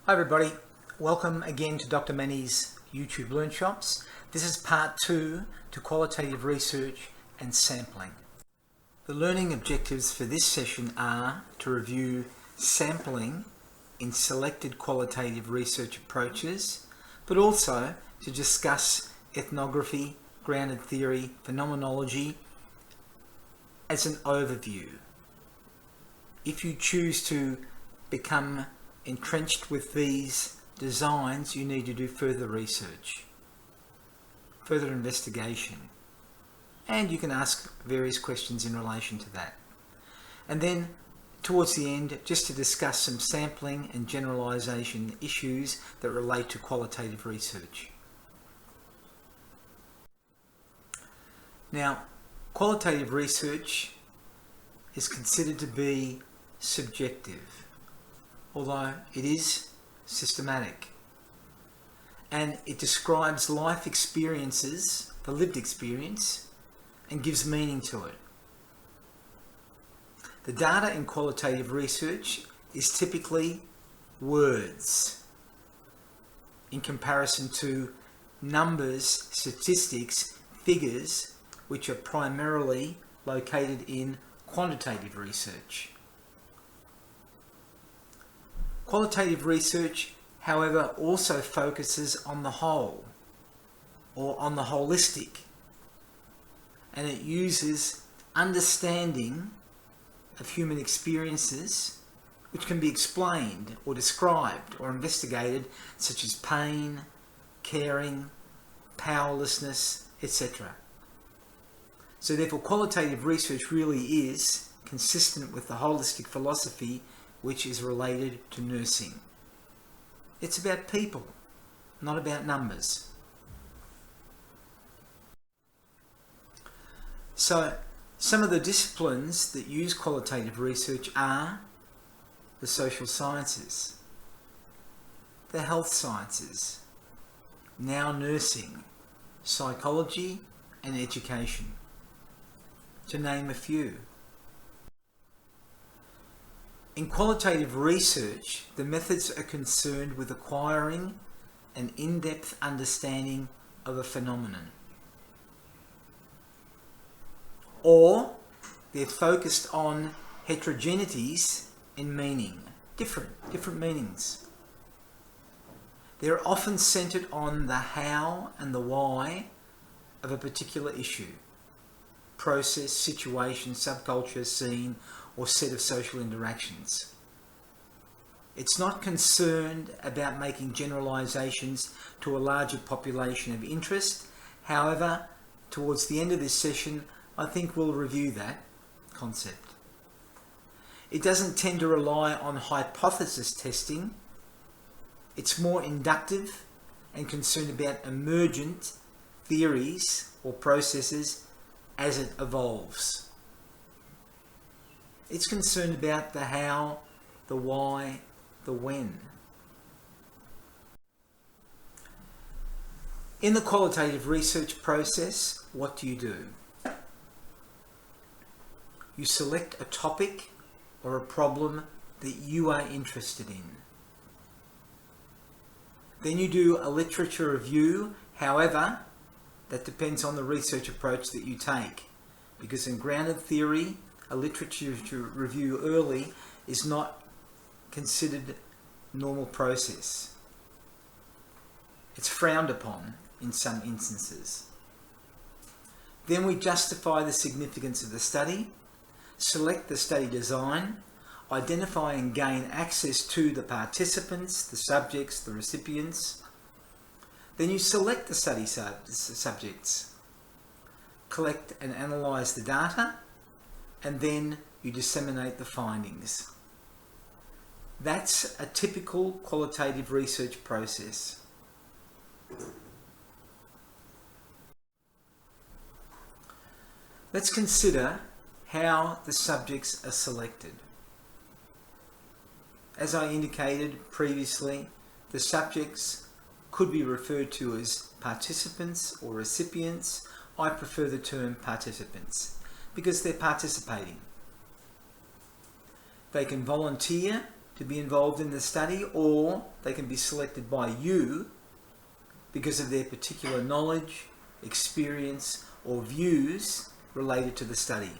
Hi everybody, welcome again to Dr. Manny's YouTube Learnshops. This is part 2 to qualitative research and sampling. The learning objectives for this session are to review sampling in selected qualitative research approaches, but also to discuss ethnography, grounded theory, phenomenology as an overview. If you choose to become entrenched with these designs, you need to do further research, further investigation, and you can ask various questions in relation to that. And then towards the end, just to discuss some sampling and generalization issues that relate to qualitative research. Now, qualitative research is considered to be subjective, although it is systematic, and it describes life experiences, the lived experience, and gives meaning to it. The data in qualitative research is typically words in comparison to numbers, statistics, figures, which are primarily located in quantitative research. Qualitative research, however, also focuses on the whole, or on the holistic, and it uses understanding of human experiences which can be explained or described or investigated, such as pain, caring, powerlessness, etc. So therefore, qualitative research really is consistent with the holistic philosophy which is related to nursing. It's about people, not about numbers. So, some of the disciplines that use qualitative research are the social sciences, the health sciences, now nursing, psychology, and education, to name a few. In qualitative research, the methods are concerned with acquiring an in-depth understanding of a phenomenon, or they're focused on heterogeneities in meaning, different meanings. They're often centered on the how and the why of a particular issue, process, situation, subculture, scene, or set of social interactions. It's not concerned about making generalizations to a larger population of interest. However, towards the end of this session, I think we'll review that concept. It doesn't tend to rely on hypothesis testing. It's more inductive and concerned about emergent theories or processes as it evolves. It's concerned about the how, the why, the when. In the qualitative research process, what do? You select a topic or a problem that you are interested in. Then you do a literature review. However, that depends on the research approach that you take, because in grounded theory, a literature review early is not considered normal process. It's frowned upon in some instances. Then we justify the significance of the study, select the study design, identify and gain access to the participants, the subjects, the recipients. Then you select the study subjects, collect and analyze the data, and then you disseminate the findings. That's a typical qualitative research process. Let's consider how the subjects are selected. As I indicated previously, the subjects could be referred to as participants or recipients. I prefer the term participants because they're participating. They can volunteer to be involved in the study, or they can be selected by you because of their particular knowledge, experience, or views related to the study.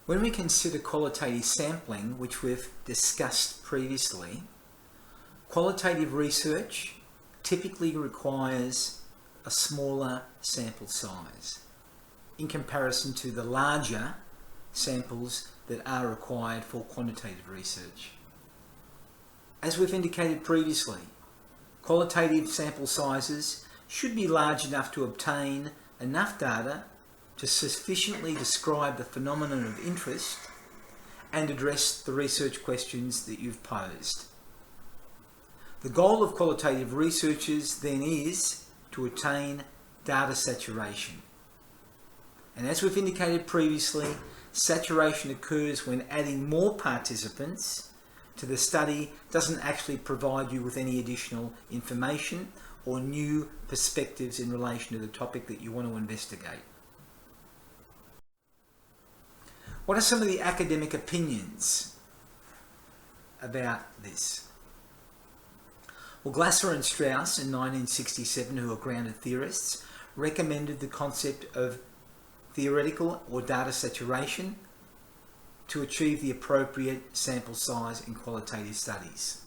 When we consider qualitative sampling, which we've discussed previously, qualitative research typically requires a smaller sample size in comparison to the larger samples that are required for quantitative research. As we've indicated previously, qualitative sample sizes should be large enough to obtain enough data to sufficiently describe the phenomenon of interest and address the research questions that you've posed. The goal of qualitative researchers then is to attain data saturation. And as we've indicated previously, saturation occurs when adding more participants to the study doesn't actually provide you with any additional information or new perspectives in relation to the topic that you want to investigate. What are some of the academic opinions about this? Well, Glasser and Strauss in 1967, who are grounded theorists, recommended the concept of theoretical or data saturation to achieve the appropriate sample size in qualitative studies.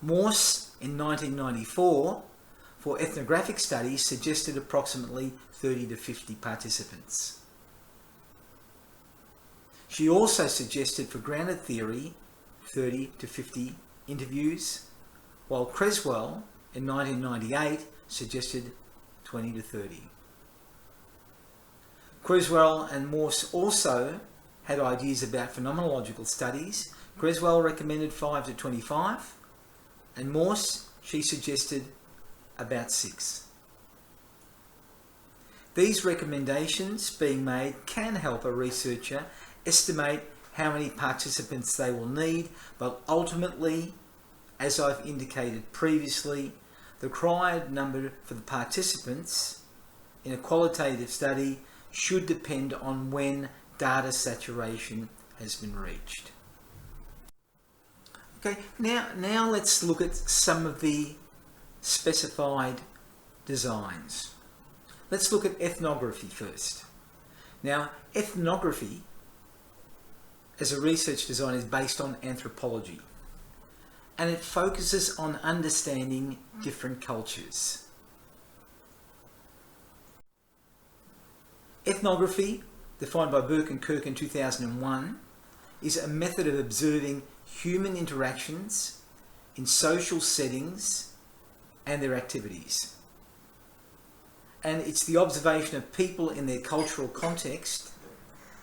Morse in 1994 for ethnographic studies suggested approximately 30 to 50 participants. She also suggested for grounded theory 30 to 50 interviews, while Creswell in 1998 suggested 20 to 30. Creswell and Morse also had ideas about phenomenological studies. Creswell recommended 5 to 25, and Morse, she suggested about 6. These recommendations being made can help a researcher estimate how many participants they will need, but ultimately, as I've indicated previously, the required number for the participants in a qualitative study should depend on when data saturation has been reached. Okay, now let's look at some of the specified designs. Let's look at ethnography first. Now, ethnography as a research design is based on anthropology, and it focuses on understanding different cultures. Ethnography, defined by Burke and Kirk in 2001, is a method of observing human interactions in social settings and their activities. And it's the observation of people in their cultural context,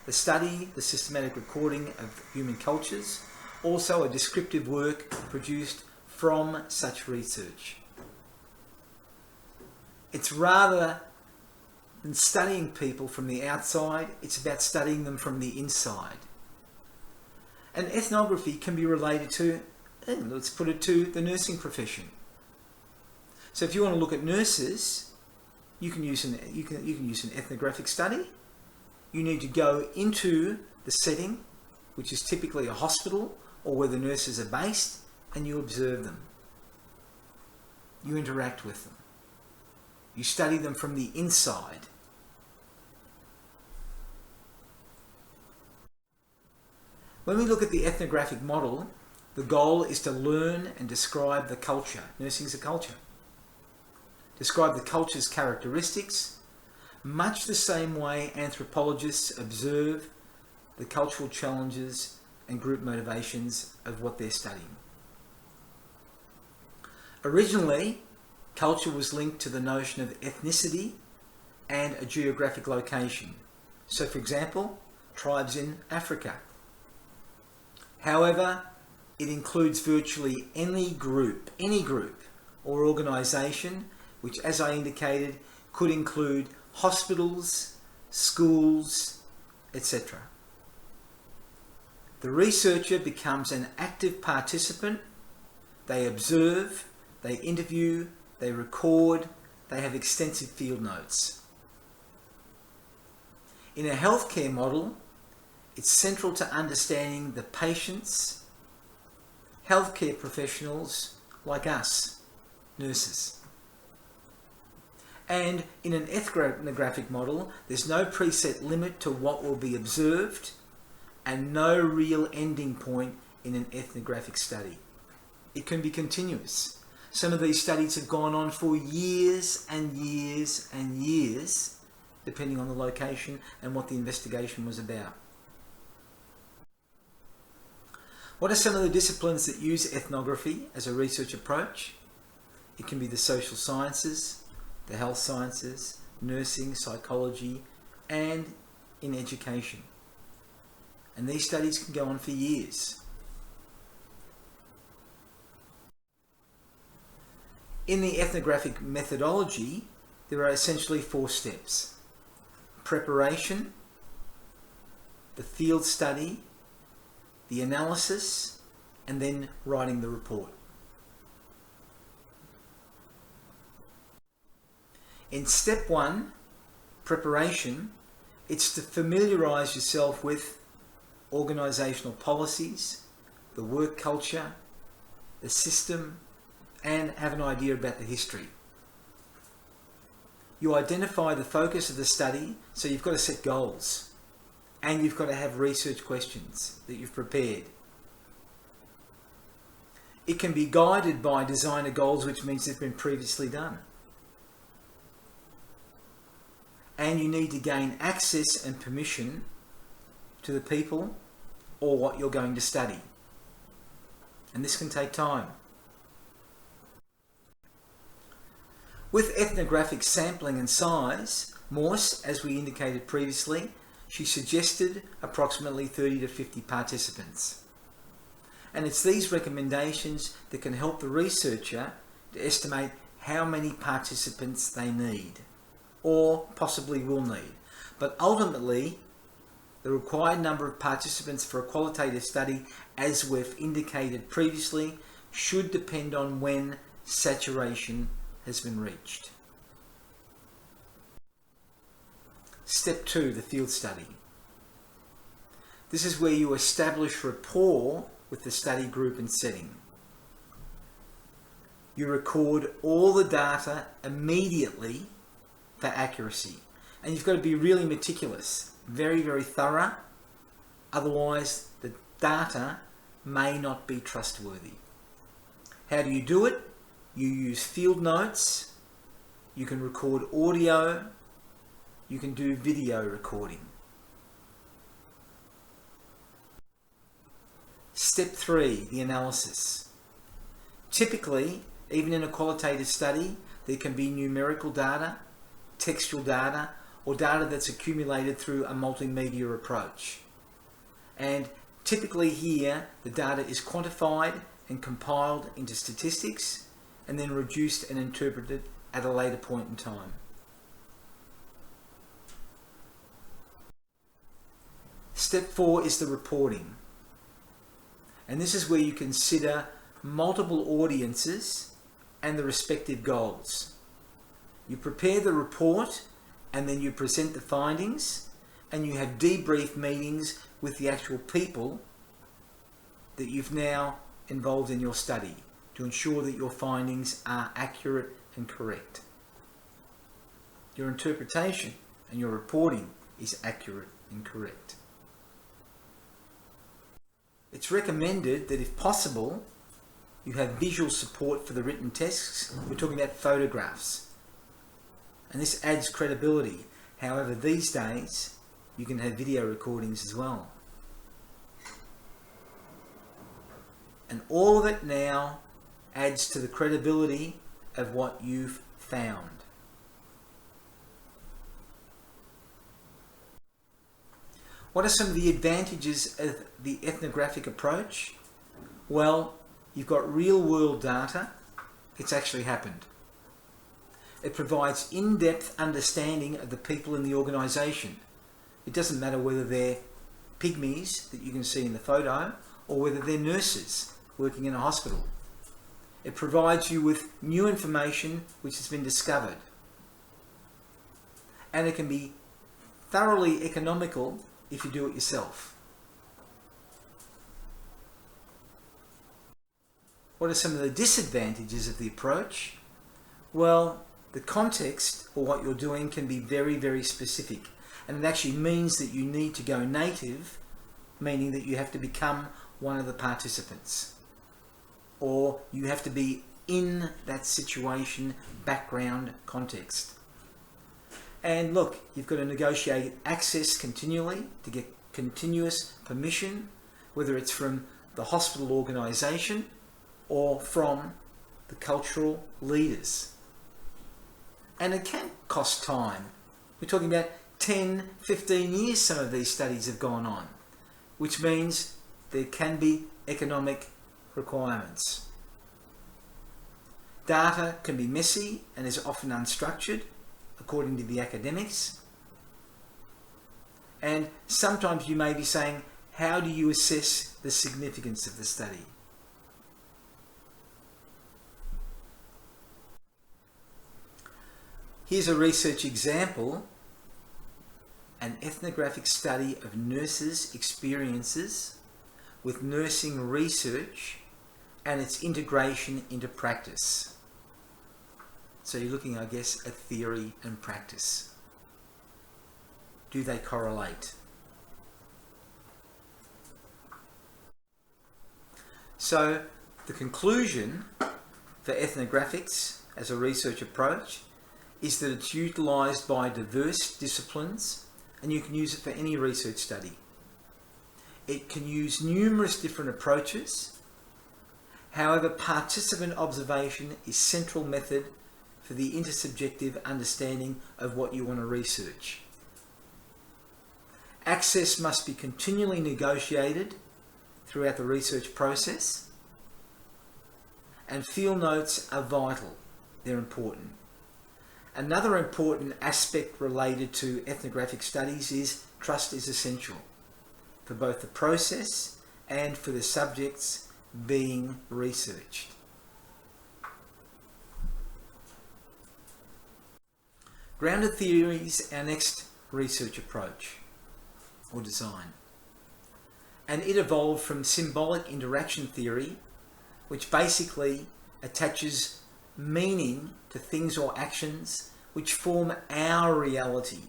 the study, the systematic recording of human cultures, also a descriptive work produced from such research. It's rather than studying people from the outside, it's about studying them from the inside. And ethnography can be related to, let's put it to the nursing profession. So if you want to look at nurses, you can use an ethnographic study. You need to go into the setting, which is typically a hospital or where the nurses are based, and you observe them. You interact with them. You study them from the inside. When we look at the ethnographic model, the goal is to learn and describe the culture. Nursing is a culture. Describe the culture's characteristics, much the same way anthropologists observe the cultural challenges and group motivations of what they're studying. Originally, culture was linked to the notion of ethnicity and a geographic location. So, for example, tribes in Africa. However, it includes virtually any group or organisation, which, as I indicated, could include hospitals, schools, etc. The researcher becomes an active participant. They observe, they interview, they record, they have extensive field notes. In a healthcare model, it's central to understanding the patients, healthcare professionals like us, nurses. And in an ethnographic model, there's no preset limit to what will be observed and no real ending point in an ethnographic study. It can be continuous. Some of these studies have gone on for years and years and years, depending on the location and what the investigation was about. What are some of the disciplines that use ethnography as a research approach? It can be the social sciences, the health sciences, nursing, psychology, and in education. And these studies can go on for years. In the ethnographic methodology, there are essentially 4 steps: preparation, the field study, the analysis, and then writing the report. In step 1, preparation, it's to familiarise yourself with organisational policies, the work culture, the system, and have an idea about the history. You identify the focus of the study, so you've got to set goals, and you've got to have research questions that you've prepared. It can be guided by designer goals, which means they've been previously done. And you need to gain access and permission to the people or what you're going to study. And this can take time. With ethnographic sampling and size, Morse, as we indicated previously, she suggested approximately 30 to 50 participants. And it's these recommendations that can help the researcher to estimate how many participants they need, or possibly will need. But ultimately, the required number of participants for a qualitative study, as we've indicated previously, should depend on when saturation has been reached. Step 2, the field study. This is where you establish rapport with the study group and setting. You record all the data immediately for accuracy. And you've got to be really meticulous, very, very thorough. Otherwise, the data may not be trustworthy. How do you do it? You use field notes, you can record audio, you can do video recording. Step 3, the analysis. Typically, even in a qualitative study, there can be numerical data, textual data, or data that's accumulated through a multimedia approach. And typically here, the data is quantified and compiled into statistics, and then reduced and interpreted at a later point in time. Step 4 is the reporting. And this is where you consider multiple audiences and the respective goals. You prepare the report and then you present the findings, and you have debrief meetings with the actual people that you've now involved in your study, to ensure that your findings are accurate and correct. Your interpretation and your reporting is accurate and correct. It's recommended that if possible, you have visual support for the written texts. We're talking about photographs. And this adds credibility. However, these days, you can have video recordings as well. And all of it now adds to the credibility of what you've found. What are some of the advantages of the ethnographic approach? Well, you've got real-world data. It's actually happened. It provides in-depth understanding of the people in the organisation. It doesn't matter whether they're pygmies that you can see in the photo, or whether they're nurses working in a hospital. It provides you with new information which has been discovered. And it can be thoroughly economical if you do it yourself. What are some of the disadvantages of the approach? Well, the context or what you're doing can be very, very specific. And it actually means that you need to go native, meaning that you have to become one of the participants. Or you have to be in that situation, background, context. And look, you've got to negotiate access continually to get continuous permission, whether it's from the hospital organisation or from the cultural leaders. And it can cost time. We're talking about 10, 15 years some of these studies have gone on, which means there can be economic requirements. Data can be messy and is often unstructured, according to the academics. And sometimes you may be saying, how do you assess the significance of the study? Here's a research example, an ethnographic study of nurses' experiences with nursing research and its integration into practice. So you're looking, I guess, at theory and practice. Do they correlate? So the conclusion for ethnographics as a research approach is that it's utilised by diverse disciplines, and you can use it for any research study. It can use numerous different approaches. However, participant observation is central method for the intersubjective understanding of what you want to research. Access must be continually negotiated throughout the research process, and field notes are vital. They're important. Another important aspect related to ethnographic studies is trust is essential for both the process and for the subjects being researched. Grounded theory is our next research approach or design. And it evolved from symbolic interaction theory, which basically attaches meaning to things or actions which form our reality.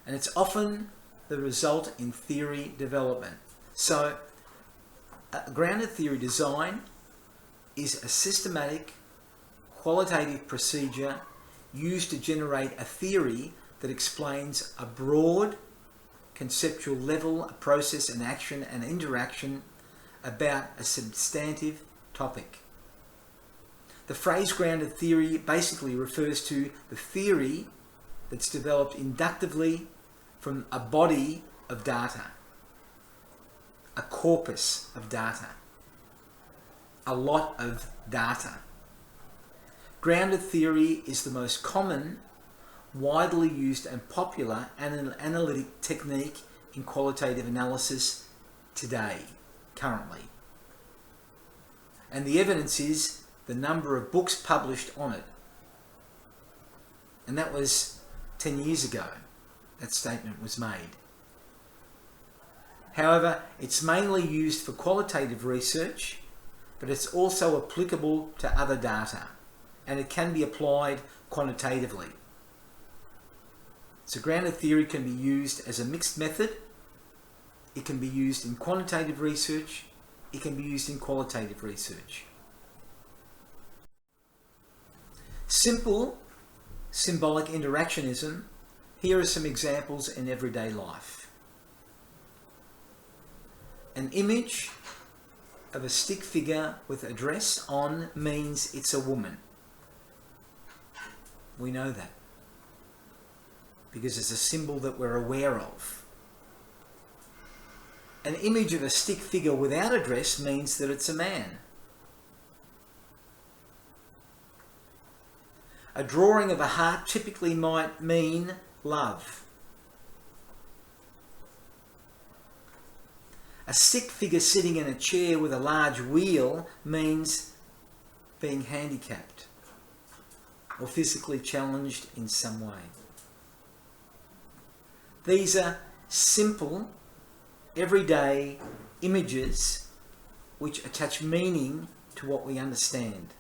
And it's often the result in theory development. So, grounded theory design is a systematic, qualitative procedure used to generate a theory that explains a broad, conceptual level, a process, an action, and interaction about a substantive topic. The phrase grounded theory basically refers to the theory that's developed inductively from a body of data, a corpus of data, a lot of data. Grounded theory is the most common, widely used and popular analytic technique in qualitative analysis today, currently. And the evidence is the number of books published on it. And that was 10 years ago that statement was made. However, it's mainly used for qualitative research, but it's also applicable to other data, and it can be applied quantitatively. So grounded theory can be used as a mixed method. It can be used in quantitative research. It can be used in qualitative research. Simple symbolic interactionism. Here are some examples in everyday life. An image of a stick figure with a dress on means it's a woman. We know that because it's a symbol that we're aware of. An image of a stick figure without a dress means that it's a man. A drawing of a heart typically might mean love. A stick figure sitting in a chair with a large wheel means being handicapped or physically challenged in some way. These are simple, everyday images which attach meaning to what we understand.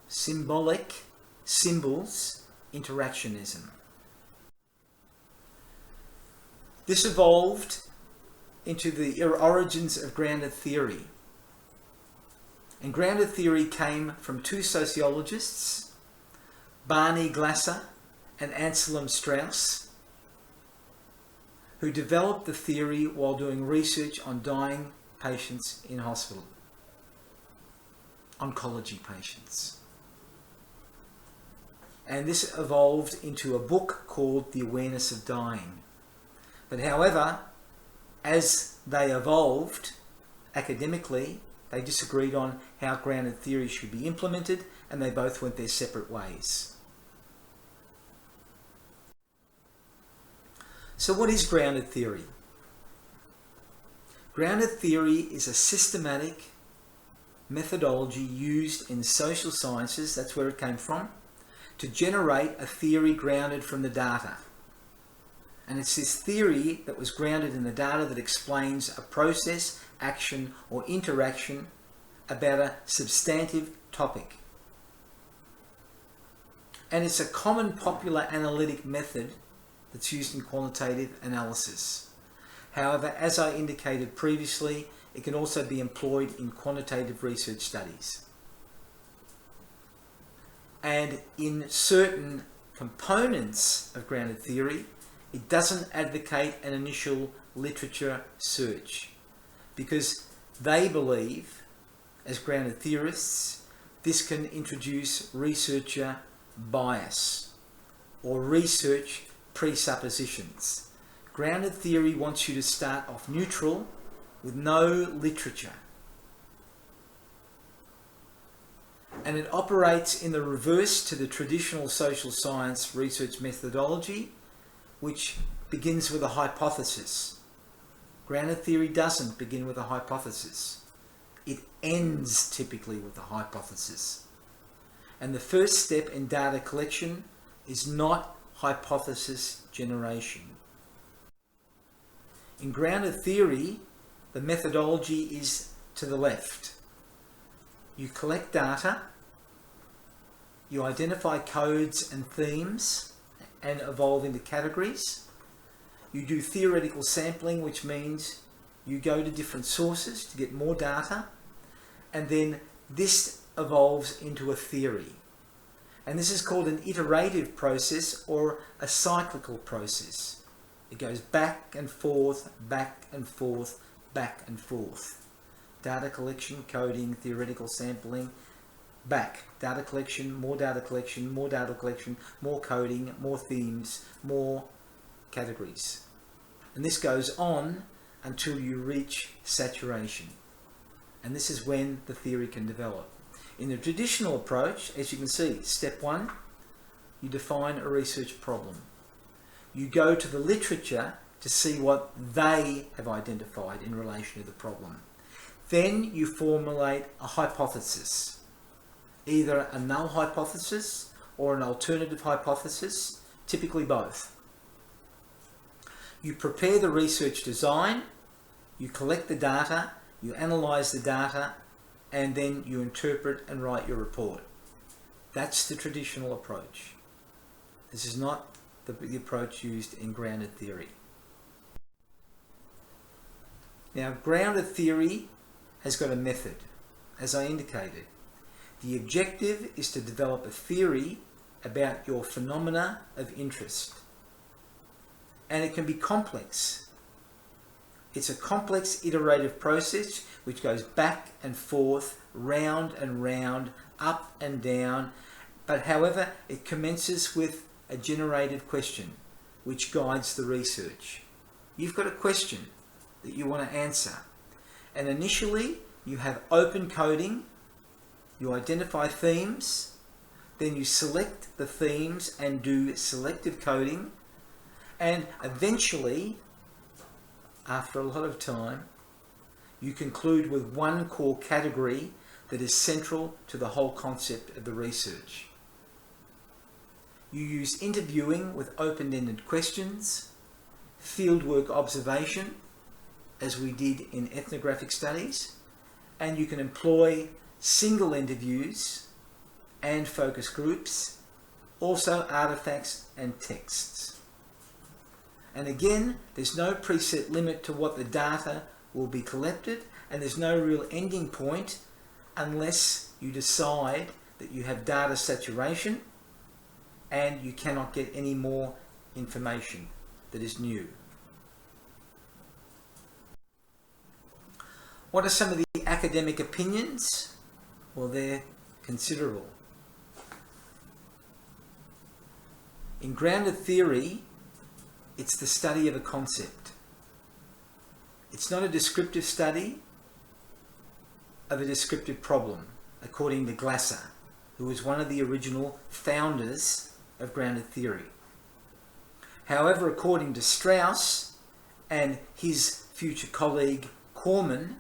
Symbolic, symbols, interactionism. This evolved into the origins of grounded theory. And grounded theory came from two sociologists, Barney Glasser and Anselm Strauss, who developed the theory while doing research on dying patients in hospital, oncology patients. And this evolved into a book called The Awareness of Dying. But however, as they evolved academically, they disagreed on how grounded theory should be implemented, and they both went their separate ways. So what is grounded theory? Grounded theory is a systematic methodology used in social sciences, that's where it came from, to generate a theory grounded from the data. And it's this theory that was grounded in the data that explains a process, action, or interaction about a substantive topic. And it's a common popular analytic method that's used in qualitative analysis. However, as I indicated previously, it can also be employed in quantitative research studies. And in certain components of grounded theory, it doesn't advocate an initial literature search because they believe, as grounded theorists, this can introduce researcher bias or research presuppositions. Grounded theory wants you to start off neutral with no literature. And it operates in the reverse to the traditional social science research methodology, which begins with a hypothesis. Grounded theory doesn't begin with a hypothesis. It ends typically with a hypothesis. And the first step in data collection is not hypothesis generation. In grounded theory, the methodology is to the left. You collect data, you identify codes and themes and evolve into categories. You do theoretical sampling, which means you go to different sources to get more data, and then this evolves into a theory. And this is called an iterative process or a cyclical process. It goes back and forth, back and forth, back and forth. Data collection, coding, theoretical sampling, back. Data collection, more data collection, more data collection, more coding, more themes, more categories. And this goes on until you reach saturation. And this is when the theory can develop. In the traditional approach, as you can see, step one, you define a research problem. You go to the literature to see what they have identified in relation to the problem. Then you formulate a hypothesis, either a null hypothesis or an alternative hypothesis, typically both. You prepare the research design, you collect the data, you analyze the data, and then you interpret and write your report. That's the traditional approach. This is not the approach used in grounded theory. Now, grounded theory has got a method, as I indicated. The objective is to develop a theory about your phenomena of interest. And it can be complex. It's a complex iterative process which goes back and forth, round and round, up and down. But however, it commences with a generative question which guides the research. You've got a question that you want to answer. And initially, you have open coding, you identify themes, then you select the themes and do selective coding, and eventually, after a lot of time, you conclude with one core category that is central to the whole concept of the research. You use interviewing with open-ended questions, fieldwork observation, as we did in ethnographic studies, and you can employ single interviews and focus groups, also artifacts and texts. And again, there's no preset limit to what the data will be collected, and there's no real ending point unless you decide that you have data saturation and you cannot get any more information that is new. What are some of the academic opinions? Well, they're considerable. In grounded theory, it's the study of a concept. It's not a descriptive study of a descriptive problem, according to Glasser, who was one of the original founders of grounded theory. However, according to Strauss and his future colleague Corman,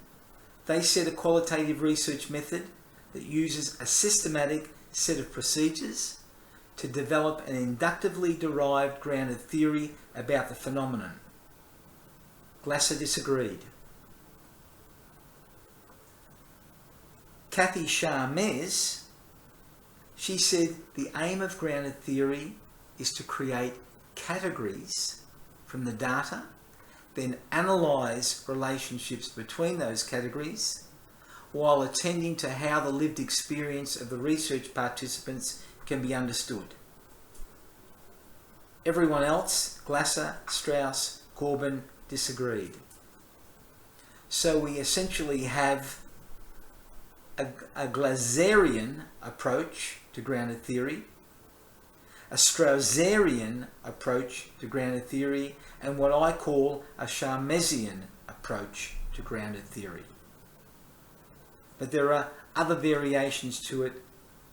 they set a qualitative research method that uses a systematic set of procedures to develop an inductively derived grounded theory about the phenomenon. Glasser disagreed. Kathy Sharmez, she said the aim of grounded theory is to create categories from the data, then analyse relationships between those categories, while attending to how the lived experience of the research participants can be understood. Everyone else, Glasser, Strauss, Corbin, disagreed. So we essentially have a Glasserian approach to grounded theory, a Straussian approach to grounded theory, and what I call a Sharmezian approach to grounded theory. But there are other variations to it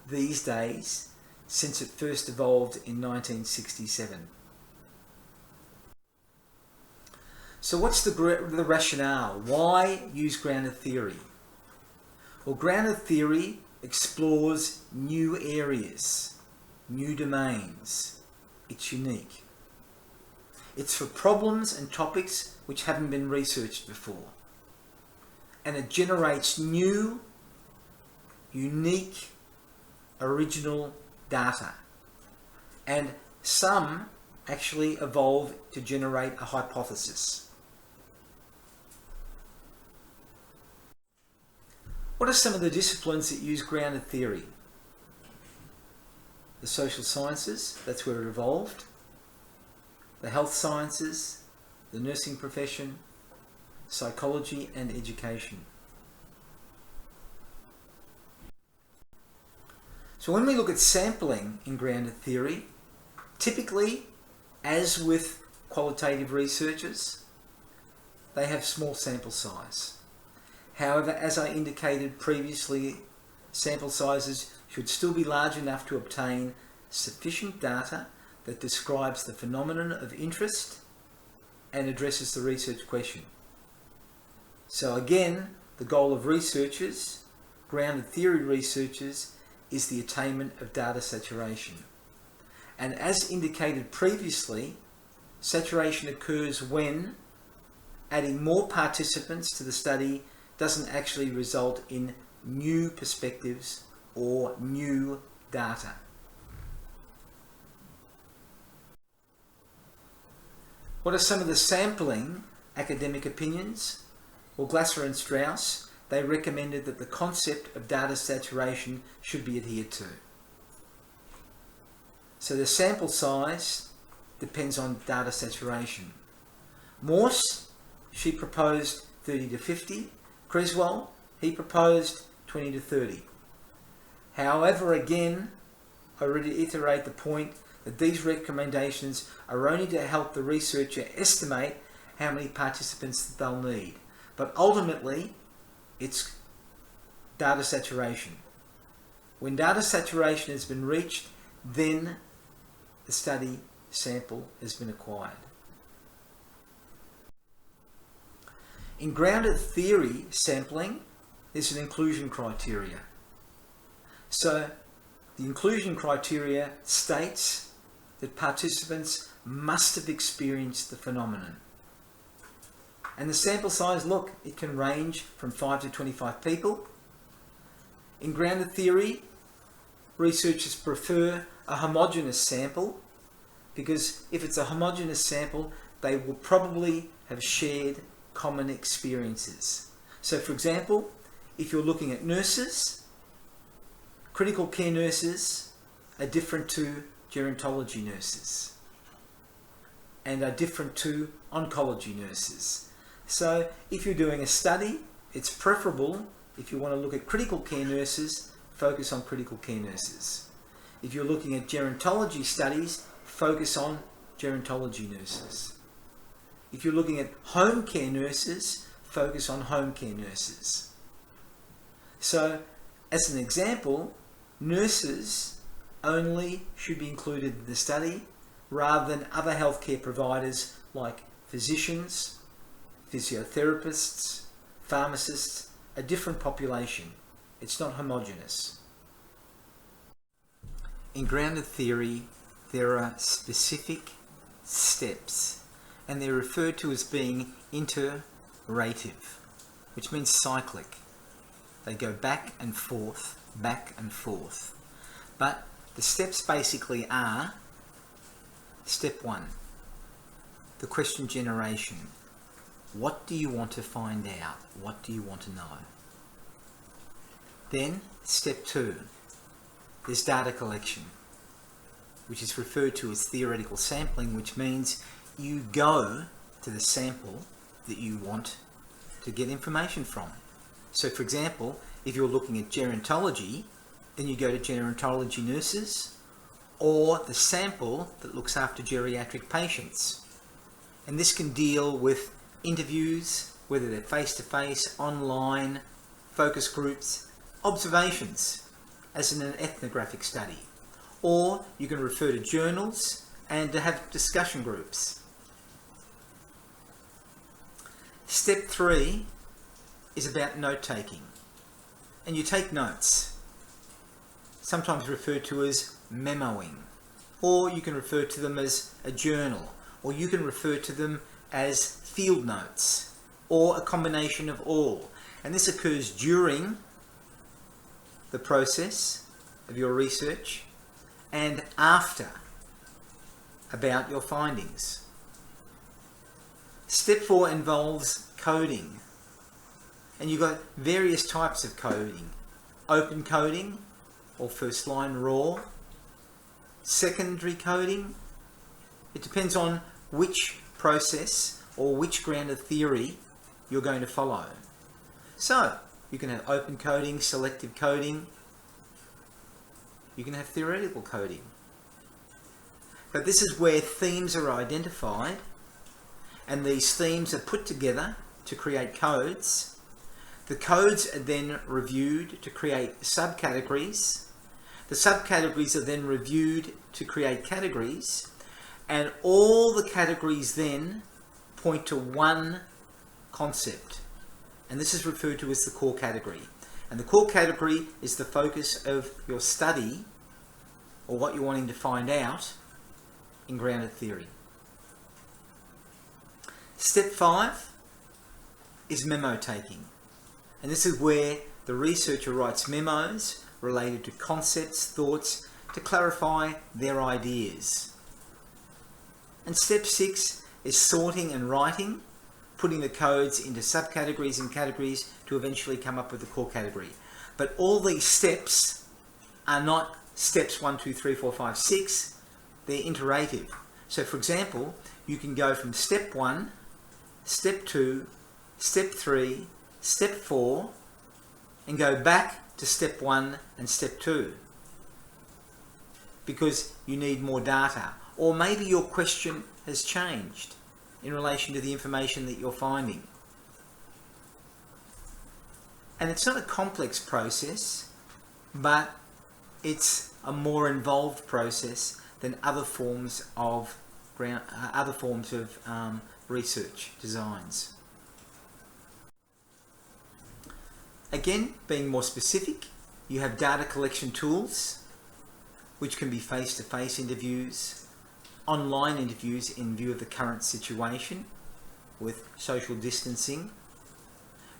these days, since it first evolved in 1967. So what's the rationale? Why use grounded theory? Well, grounded theory explores new areas, new domains. It's unique. It's for problems and topics which haven't been researched before. And it generates new, unique, original data. And some actually evolve to generate a hypothesis. What are some of the disciplines that use grounded theory? The social sciences, that's where it evolved. The health sciences, the nursing profession, psychology and education. So when we look at sampling in grounded theory, typically, as with qualitative researchers, they have small sample size. However, as I indicated previously, sample sizes should still be large enough to obtain sufficient data that describes the phenomenon of interest and addresses the research question. So again, the goal of researchers, grounded theory researchers, is the attainment of data saturation. And as indicated previously, saturation occurs when adding more participants to the study doesn't actually result in new perspectives or new data. What are some of the sampling academic opinions? Well, Glasser and Strauss, they recommended that the concept of data saturation should be adhered to. So the sample size depends on data saturation. Morse, she proposed 30 to 50. Creswell, he proposed 20 to 30. However, again, I reiterate the point that these recommendations are only to help the researcher estimate how many participants they'll need. But ultimately, it's data saturation. When data saturation has been reached, then the study sample has been acquired. In grounded theory sampling, there's an inclusion criteria. So the inclusion criteria states that participants must have experienced the phenomenon. And the sample size, look, it can range from 5 to 25 people. In grounded theory, researchers prefer a homogeneous sample, because if it's a homogeneous sample, they will probably have shared common experiences. So for example, if you're looking at nurses, critical care nurses are different to gerontology nurses and are different to oncology nurses. So if you're doing a study, it's preferable, if you want to look at critical care nurses, focus on critical care nurses. If you're looking at gerontology studies, focus on gerontology nurses. If you're looking at home care nurses, focus on home care nurses. So, as an example, nurses only should be included in the study rather than other healthcare providers like physicians, physiotherapists, pharmacists, a different population. It's not homogeneous. In grounded theory, there are specific steps, and they're referred to as being iterative, which means cyclic. They go back and forth, back and forth. But the steps basically are: step 1, the question generation. What do you want to find out? What do you want to know? Then step 2, there's data collection, which is referred to as theoretical sampling, which means you go to the sample that you want to get information from. So for example, if you're looking at gerontology, then you go to gerontology nurses or the sample that looks after geriatric patients. And this can deal with interviews, whether they're face-to-face, online, focus groups, observations, as in an ethnographic study. Or you can refer to journals and to have discussion groups. Step 3 is about note-taking. And you take notes, sometimes referred to as memoing. Or you can refer to them as a journal. Or you can refer to them as field notes, or a combination of all. And this occurs during the process of your research and after, about your findings. Step 4 involves coding. And you've got various types of coding. Open coding, or first line raw. Secondary coding. It depends on which process or which grounded theory you're going to follow. So, you can have open coding, selective coding. You can have theoretical coding. But this is where themes are identified, and these themes are put together to create codes. The codes are then reviewed to create subcategories. The subcategories are then reviewed to create categories, and all the categories then point to one concept, and this is referred to as the core category. And the core category is the focus of your study, or what you're wanting to find out in grounded theory. Step 5 is memo taking, and this is where the researcher writes memos related to concepts, thoughts, to clarify their ideas. And step 6 is sorting and writing, putting the codes into subcategories and categories to eventually come up with the core category. But all these steps are not steps 1, 2, 3, 4, 5, 6. They're iterative. So for example, you can go from step 1, step 2, step 3, step 4, and go back to step 1 and step 2. Because you need more data. Or maybe your question has changed in relation to the information that you're finding. And it's not a complex process, but it's a more involved process than other forms of research designs. Again, being more specific, you have data collection tools, which can be face-to-face interviews, online interviews in view of the current situation with social distancing,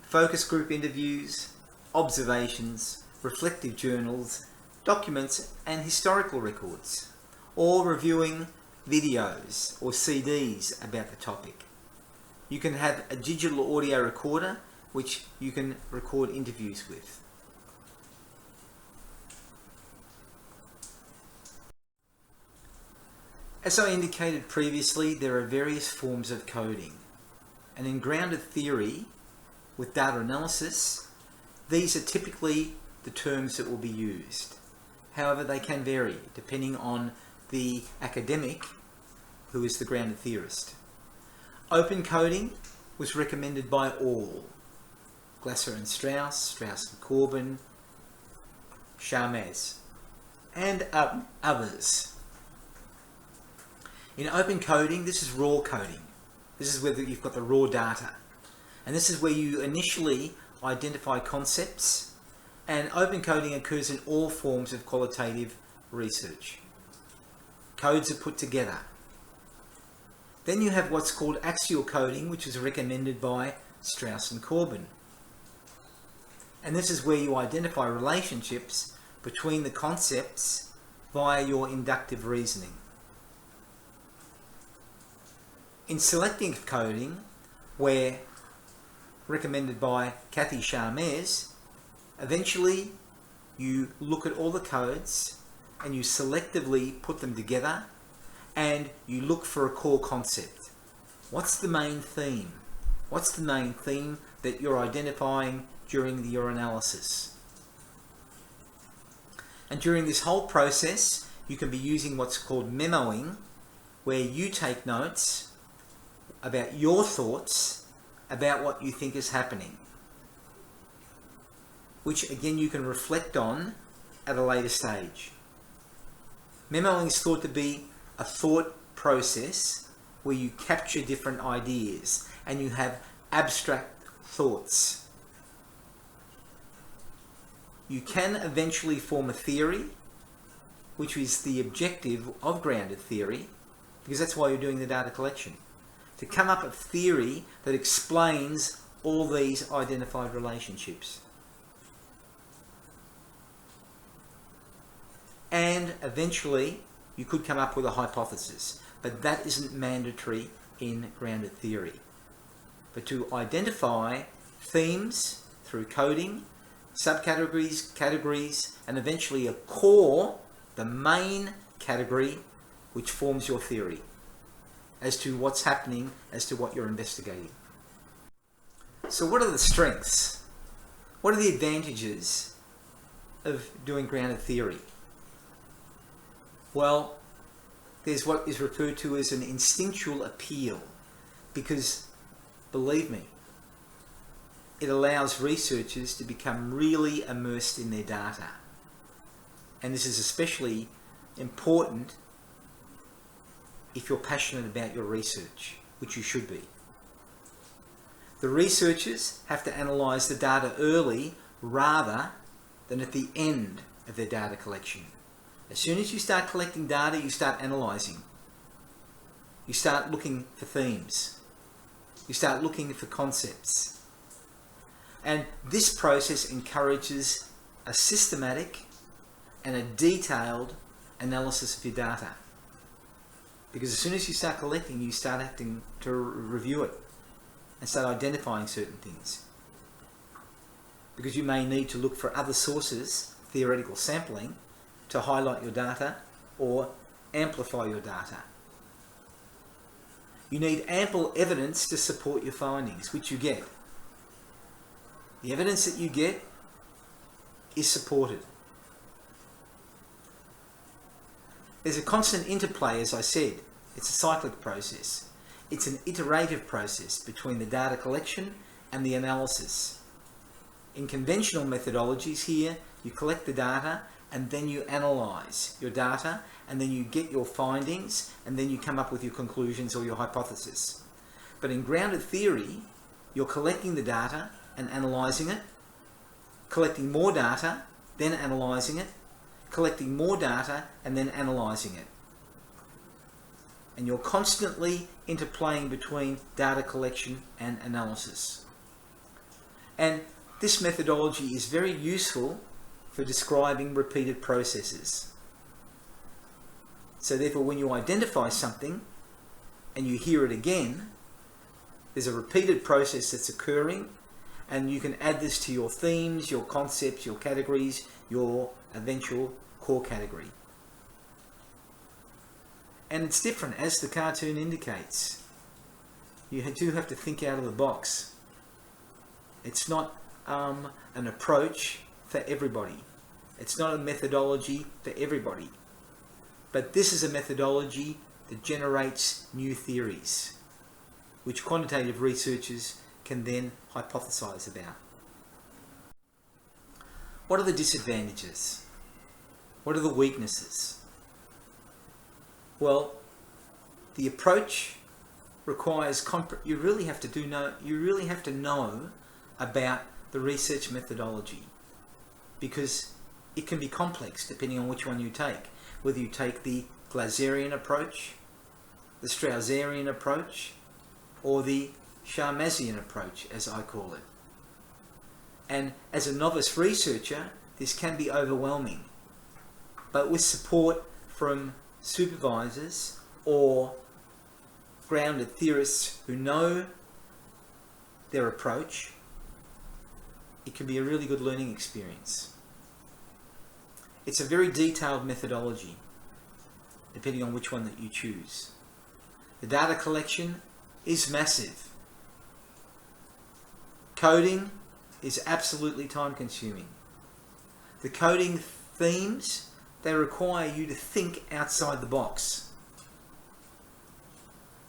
focus group interviews, observations, reflective journals, documents and historical records, or reviewing videos or CDs about the topic. You can have a digital audio recorder which you can record interviews with. As I indicated previously, there are various forms of coding, and in grounded theory with data analysis, these are typically the terms that will be used. However, they can vary depending on the academic who is the grounded theorist. Open coding was recommended by all: Glasser and Strauss, Strauss and Corbin, Charmez, and others. In open coding, this is raw coding. This is where you've got the raw data. And this is where you initially identify concepts, and open coding occurs in all forms of qualitative research. Codes are put together. Then you have what's called axial coding, which is recommended by Strauss and Corbin. And this is where you identify relationships between the concepts via your inductive reasoning. In selective coding, where recommended by Cathy Charmez, eventually you look at all the codes and you selectively put them together and you look for a core concept. What's the main theme? What's the main theme that you're identifying during your analysis? And during this whole process, you can be using what's called memoing, where you take notes about your thoughts about what you think is happening, which again you can reflect on at a later stage. Memoing is thought to be a thought process where you capture different ideas and you have abstract thoughts. You can eventually form a theory, which is the objective of grounded theory, because that's why you're doing the data collection. To come up with a theory that explains all these identified relationships. And eventually you could come up with a hypothesis, but that isn't mandatory in grounded theory. But to identify themes through coding, subcategories, categories, and eventually a core, the main category, which forms your theory as to what's happening, as to what you're investigating. So what are the strengths? What are the advantages of doing grounded theory? Well, there's what is referred to as an instinctual appeal, because, believe me, it allows researchers to become really immersed in their data. And this is especially important if you're passionate about your research, which you should be. The researchers have to analyse the data early rather than at the end of their data collection. As soon as you start collecting data, you start analysing. You start looking for themes. You start looking for concepts. And this process encourages a systematic and a detailed analysis of your data. Because as soon as you start collecting, you start having to review it and start identifying certain things. Because you may need to look for other sources, theoretical sampling, to highlight your data or amplify your data. You need ample evidence to support your findings, which you get. The evidence that you get is supported. There's a constant interplay, as I said. It's a cyclic process. It's an iterative process between the data collection and the analysis. In conventional methodologies here, you collect the data and then you analyse your data and then you get your findings and then you come up with your conclusions or your hypothesis. But in grounded theory, you're collecting the data and analysing it, collecting more data, then analysing it, collecting more data and then analysing it. and you're constantly interplaying between data collection and analysis. And this methodology is very useful for describing repeated processes. So therefore, when you identify something and you hear it again, there's a repeated process that's occurring, and you can add this to your themes, your concepts, your categories, your eventual core category. And it's different, as the cartoon indicates. You do have to think out of the box. It's not an approach for everybody. It's not a methodology for everybody. But this is a methodology that generates new theories, which quantitative researchers can then hypothesize about. What are the disadvantages? What are the weaknesses? Well, the approach requires you really have to know about the research methodology, because it can be complex depending on which one you take. Whether you take the Glazerian approach, the Straussian approach, or the Sharmazian approach, as I call it. And as a novice researcher, this can be overwhelming. But with support from supervisors or grounded theorists who know their approach, it can be a really good learning experience. It's a very detailed methodology, depending on which one that you choose. The data collection is massive. Coding is absolutely time-consuming. The coding themes, they require you to think outside the box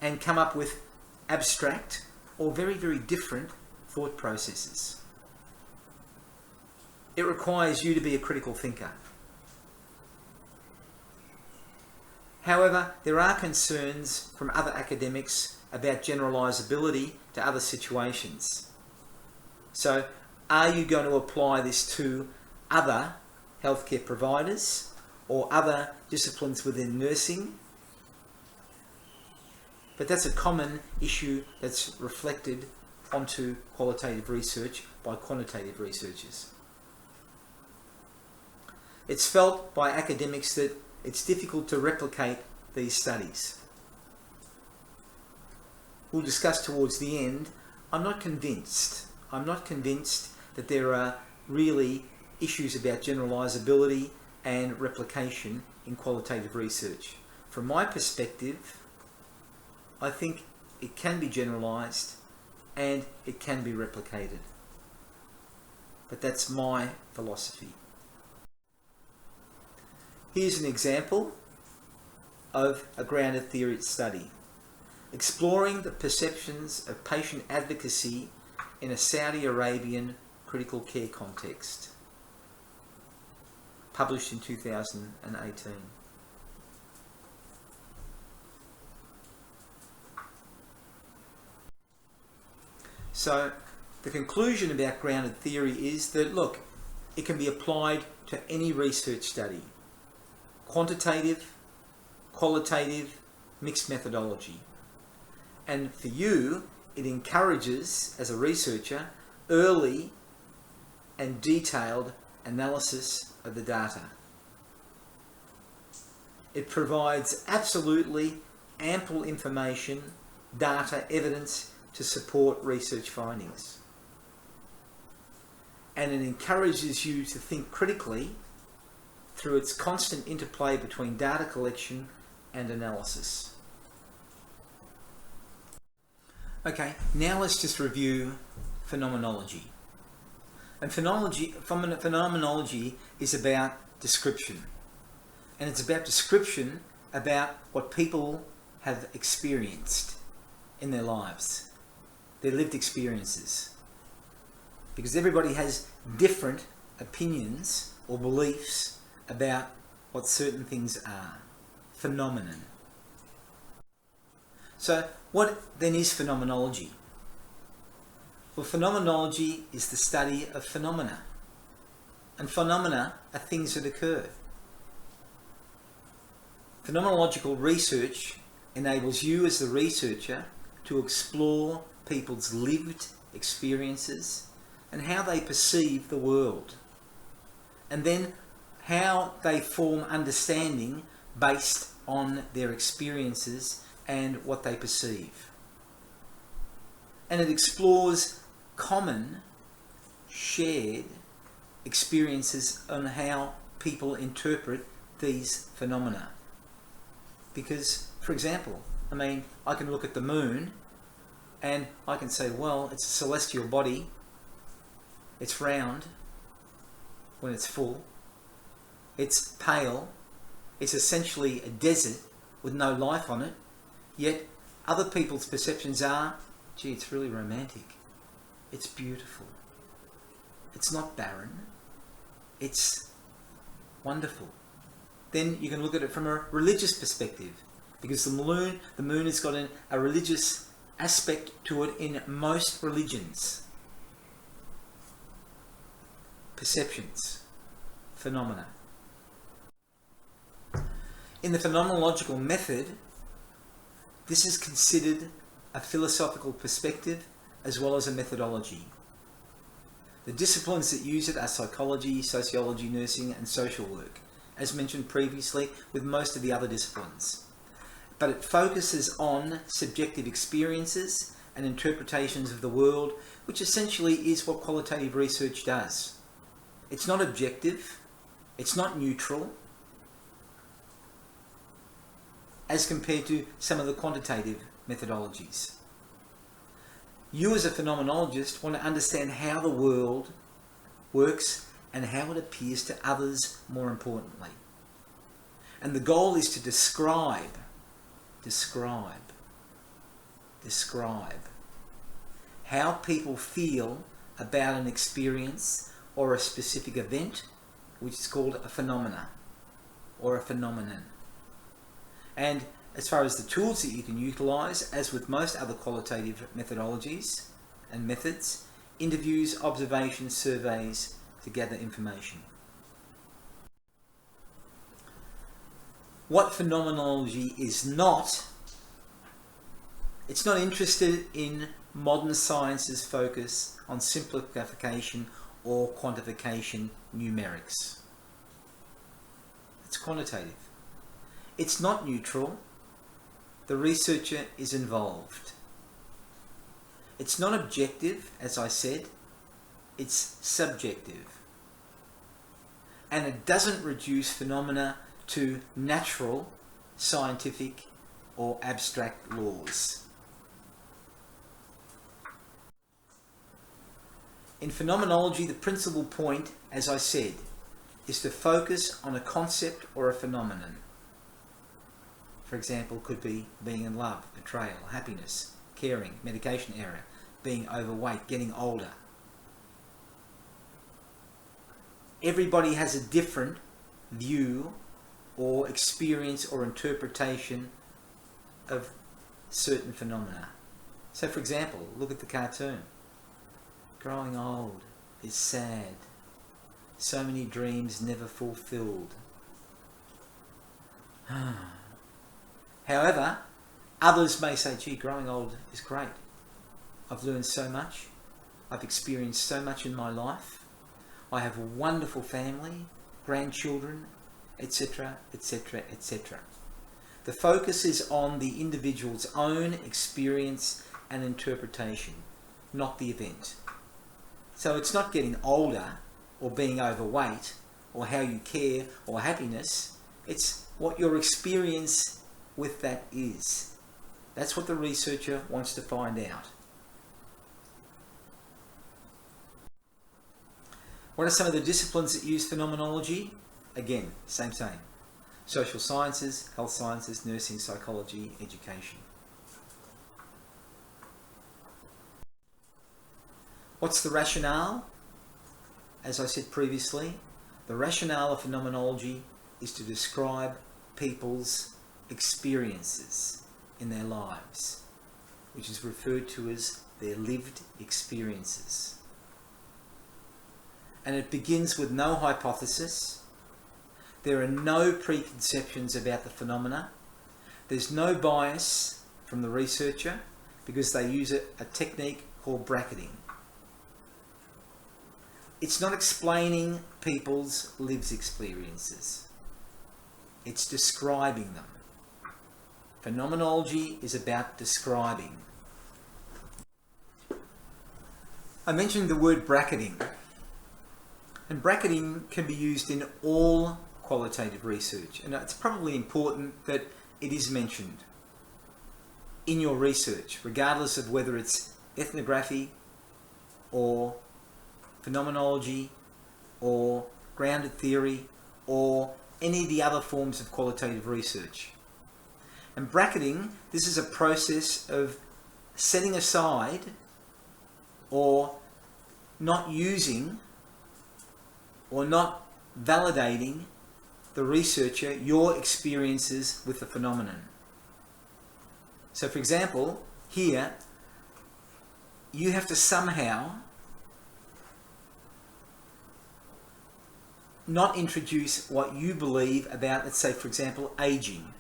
and come up with abstract or very, very different thought processes. It requires you to be a critical thinker. However, there are concerns from other academics about generalizability to other situations. So, are you going to apply this to other healthcare providers or other disciplines within nursing? But that's a common issue that's reflected onto qualitative research by quantitative researchers. It's felt by academics that it's difficult to replicate these studies. We'll discuss towards the end. I'm not convinced that there are really issues about generalizability and replication in qualitative research. From my perspective, I think it can be generalized and it can be replicated. But that's my philosophy. Here's an example of a grounded theory study, exploring the perceptions of patient advocacy in a Saudi Arabian critical care context, published in 2018. So the conclusion about grounded theory is that, look, it can be applied to any research study. Quantitative, qualitative, mixed methodology. And for you, it encourages, as a researcher, early and detailed analysis of the data. It provides absolutely ample information, data, evidence to support research findings. And it encourages you to think critically through its constant interplay between data collection and analysis. Okay, now let's just review phenomenology. And phenomenology is about description. And it's about description about what people have experienced in their lives, their lived experiences. Because everybody has different opinions or beliefs about what certain things are. Phenomenon. So what then is phenomenology? Well, phenomenology is the study of phenomena. And phenomena are things that occur. Phenomenological research enables you as the researcher to explore people's lived experiences and how they perceive the world, and then how they form understanding based on their experiences and what they perceive. And it explores common, shared experiences on how people interpret these phenomena. Because, for example, I can look at the moon and I can say, well, it's a celestial body, it's round when it's full, it's pale, it's essentially a desert with no life on it, yet other people's perceptions are, gee, it's really romantic, it's beautiful, it's not barren, it's wonderful. Then you can look at it from a religious perspective, because the moon has got a religious aspect to it in most religions. Perceptions, phenomena. In the Phenomenological Method, this is considered a philosophical perspective as well as a methodology. The disciplines that use it are psychology, sociology, nursing, and social work, as mentioned previously with most of the other disciplines. But it focuses on subjective experiences and interpretations of the world, which essentially is what qualitative research does. It's not objective, it's not neutral, as compared to some of the quantitative methodologies. You as a phenomenologist want to understand how the world works and how it appears to others, more importantly. And the goal is to describe how people feel about an experience or a specific event, which is called a phenomena or a phenomenon. And as far as the tools that you can utilize, as with most other qualitative methodologies and methods, interviews, observations, surveys to gather information. What phenomenology is not, it's not interested in modern science's focus on simplification or quantification numerics. It's quantitative. It's not neutral. The researcher is involved. It's not objective, as I said. It's subjective. And it doesn't reduce phenomena to natural, scientific, or abstract laws. In phenomenology, the principal point, as I said, is to focus on a concept or a phenomenon. For example, could be being in love, betrayal, happiness, caring, medication error, being overweight, getting older. Everybody has a different view or experience or interpretation of certain phenomena. So for example, look at the cartoon. Growing old is sad. So many dreams never fulfilled. However, others may say, gee, growing old is great. I've learned so much. I've experienced so much in my life. I have a wonderful family, grandchildren, etc., etc., etc. The focus is on the individual's own experience and interpretation, not the event. So it's not getting older or being overweight or how you care or happiness. It's what your experience with that is. That's what the researcher wants to find out. What are some of the disciplines that use phenomenology? Again, same. Social sciences, health sciences, nursing, psychology, education. What's the rationale? As I said previously, the rationale of phenomenology is to describe people's experiences in their lives, which is referred to as their lived experiences. And it begins with no hypothesis. There are no preconceptions about the phenomena. There's no bias from the researcher because they use a technique called bracketing. It's not explaining people's lived experiences. It's describing them. Phenomenology is about describing. I mentioned the word bracketing. And bracketing can be used in all qualitative research. And it's probably important that it is mentioned in your research, regardless of whether it's ethnography or phenomenology or grounded theory or any of the other forms of qualitative research. And bracketing, this is a process of setting aside or not using or not validating the researcher, your experiences with the phenomenon. So for example, here, you have to somehow not introduce what you believe about, let's say, for example, aging.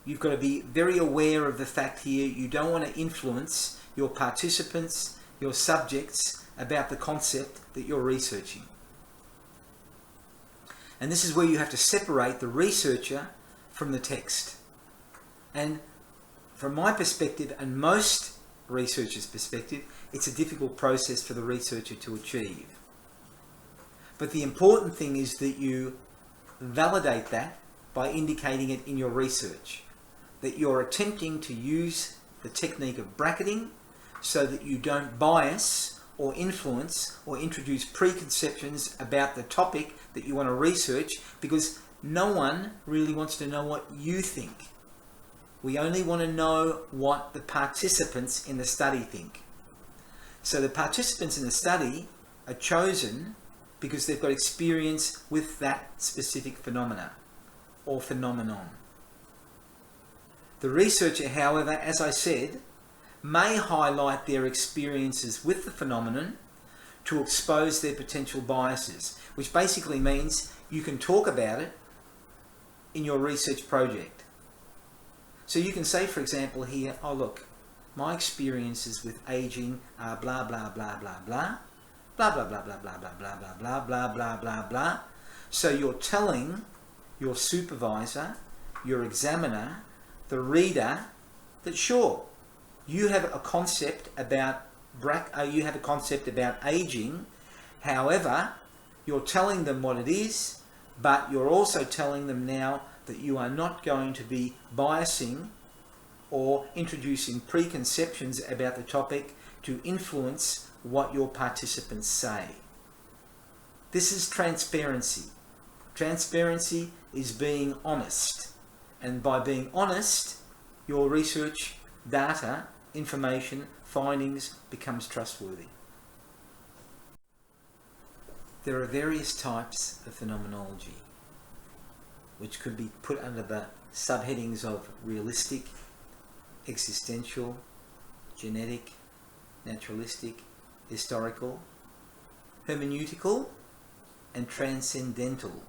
You've got to be very aware of the fact here you don't want to influence your participants, your subjects, about the concept that you're researching. And this is where you have to separate the researcher from the text. And from my perspective, and most researchers' perspective, it's a difficult process for the researcher to achieve. But the important thing is that you validate that by indicating it in your research, that you're attempting to use the technique of bracketing so that you don't bias or influence or introduce preconceptions about the topic that you want to research, because no one really wants to know what you think. We only want to know what the participants in the study think. So the participants in the study are chosen because they've got experience with that specific phenomena or phenomenon. The researcher, however, as I said, may highlight their experiences with the phenomenon to expose their potential biases, which basically means you can talk about it in your research project. So you can say, for example, here, oh look, my experiences with aging are blah, blah, blah, blah, blah, blah, blah, blah, blah, blah, blah, blah, blah, blah, blah, blah, blah, blah. So you're telling your supervisor, your examiner, the reader, that sure, you have a concept about aging. However, you're telling them what it is, but you're also telling them now that you are not going to be biasing or introducing preconceptions about the topic to influence what your participants say. This is transparency. Transparency is being honest. And by being honest, your research data, information, findings becomes trustworthy. There are various types of phenomenology, which could be put under the subheadings of realistic, existential, genetic, naturalistic, historical, hermeneutical, and transcendental.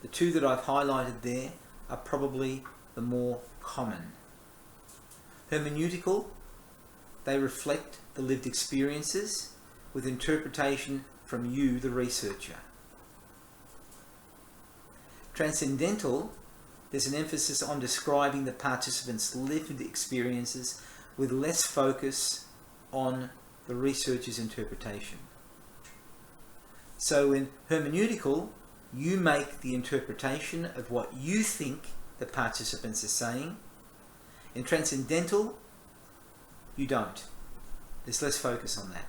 The two that I've highlighted there are probably the more common. Hermeneutical, they reflect the lived experiences with interpretation from you, the researcher. Transcendental, there's an emphasis on describing the participants' lived experiences with less focus on the researcher's interpretation. So in hermeneutical, you make the interpretation of what you think the participants are saying. In transcendental, you don't. There's less focus on that.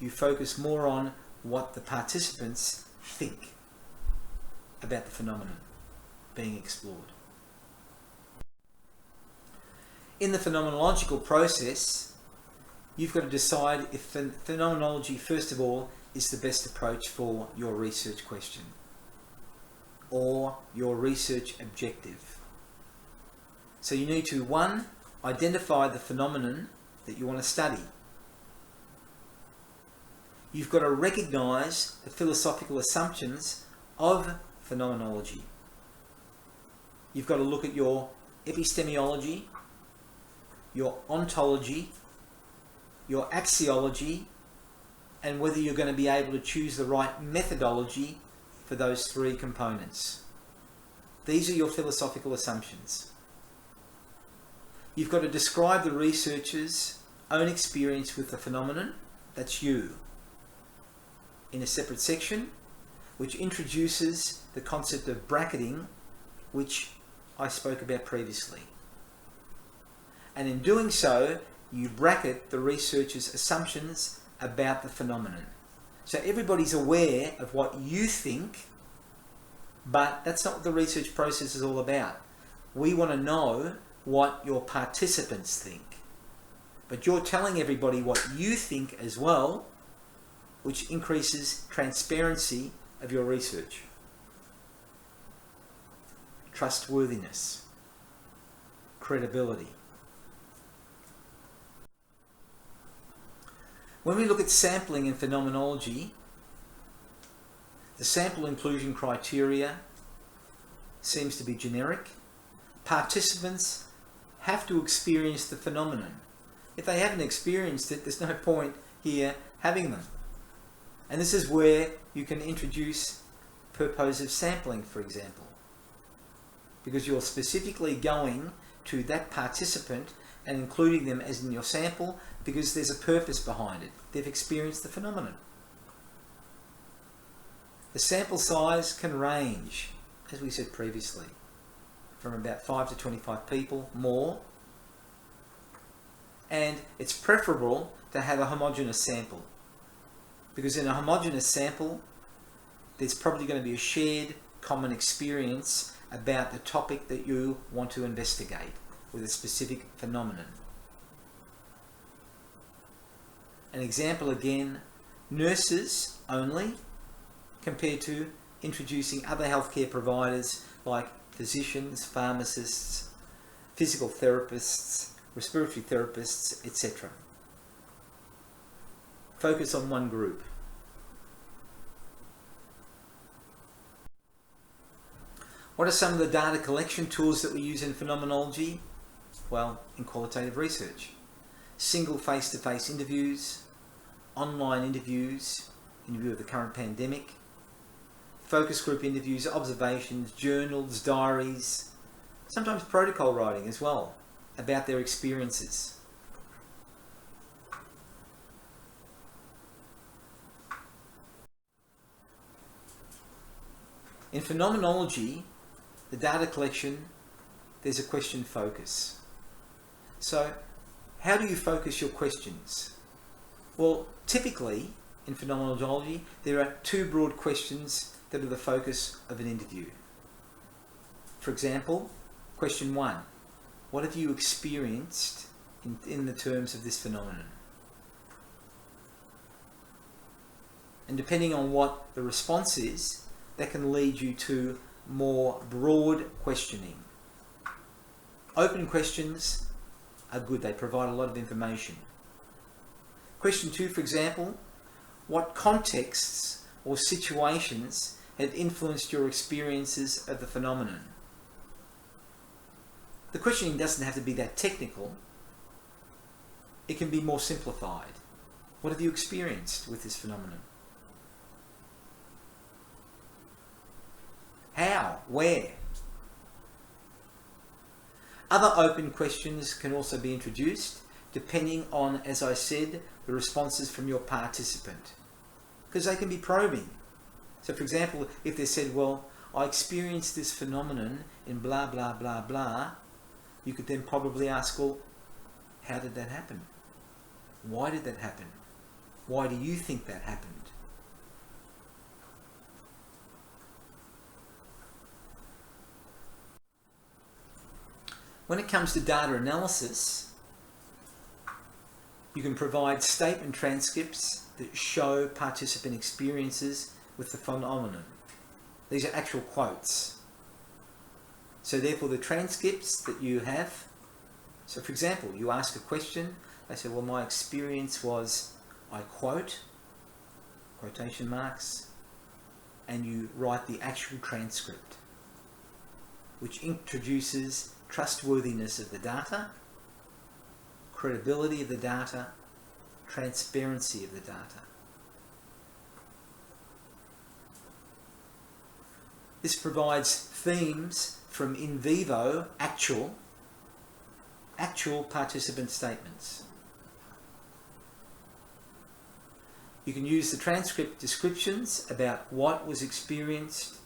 You focus more on what the participants think about the phenomenon being explored. In the phenomenological process, you've got to decide if phenomenology, first of all, is the best approach for your research question or your research objective. So you need to, one, identify the phenomenon that you want to study. You've got to recognize the philosophical assumptions of phenomenology. You've got to look at your epistemology, your ontology, your axiology, and whether you're going to be able to choose the right methodology for those three components. These are your philosophical assumptions. You've got to describe the researcher's own experience with the phenomenon, that's you, in a separate section, which introduces the concept of bracketing, which I spoke about previously. And in doing so, you bracket the researcher's assumptions about the phenomenon. So everybody's aware of what you think, but that's not what the research process is all about. We want to know what your participants think. But you're telling everybody what you think as well, which increases transparency of your research. Trustworthiness. Credibility. When we look at sampling in phenomenology, the sample inclusion criteria seems to be generic. Participants have to experience the phenomenon. If they haven't experienced it, there's no point here having them. And this is where you can introduce purposive sampling, for example, because you're specifically going to that participant and including them as in your sample because there's a purpose behind it. They've experienced the phenomenon. The sample size can range, as we said previously, from about 5 to 25 people, more. And it's preferable to have a homogeneous sample, because in a homogeneous sample there's probably going to be a shared common experience about the topic that you want to investigate with a specific phenomenon. An example again, nurses only compared to introducing other healthcare providers like physicians, pharmacists, physical therapists, respiratory therapists, etc. Focus on one group. What are some of the data collection tools that we use in phenomenology? Well, in qualitative research. Single face-to-face interviews, online interviews, in view of the current pandemic, focus group interviews, observations, journals, diaries, sometimes protocol writing as well about their experiences. In phenomenology, the data collection, there's a question focus. So, how do you focus your questions? Well, typically in phenomenology, there are two broad questions that are the focus of an interview. For example, question 1, what have you experienced in the terms of this phenomenon? And depending on what the response is, that can lead you to more broad questioning. Open questions are good, they provide a lot of information. Question 2, for example, what contexts or situations have influenced your experiences of the phenomenon? The questioning doesn't have to be that technical. It can be more simplified. What have you experienced with this phenomenon? How? Where? Other open questions can also be introduced depending on, as I said, the responses from your participant, because they can be probing. So for example, if they said, well, I experienced this phenomenon in blah blah blah blah, you could then probably ask, well, how did that happen? Why did that happen? Why do you think that happened? When it comes to data analysis, you can provide statement transcripts that show participant experiences with the phenomenon. These are actual quotes. So therefore the transcripts that you have, so for example, you ask a question, they say, well, my experience was, I quote, quotation marks, and you write the actual transcript, which introduces trustworthiness of the data, credibility of the data, transparency of the data. This provides themes from in vivo, actual participant statements. You can use the transcript descriptions about what was experienced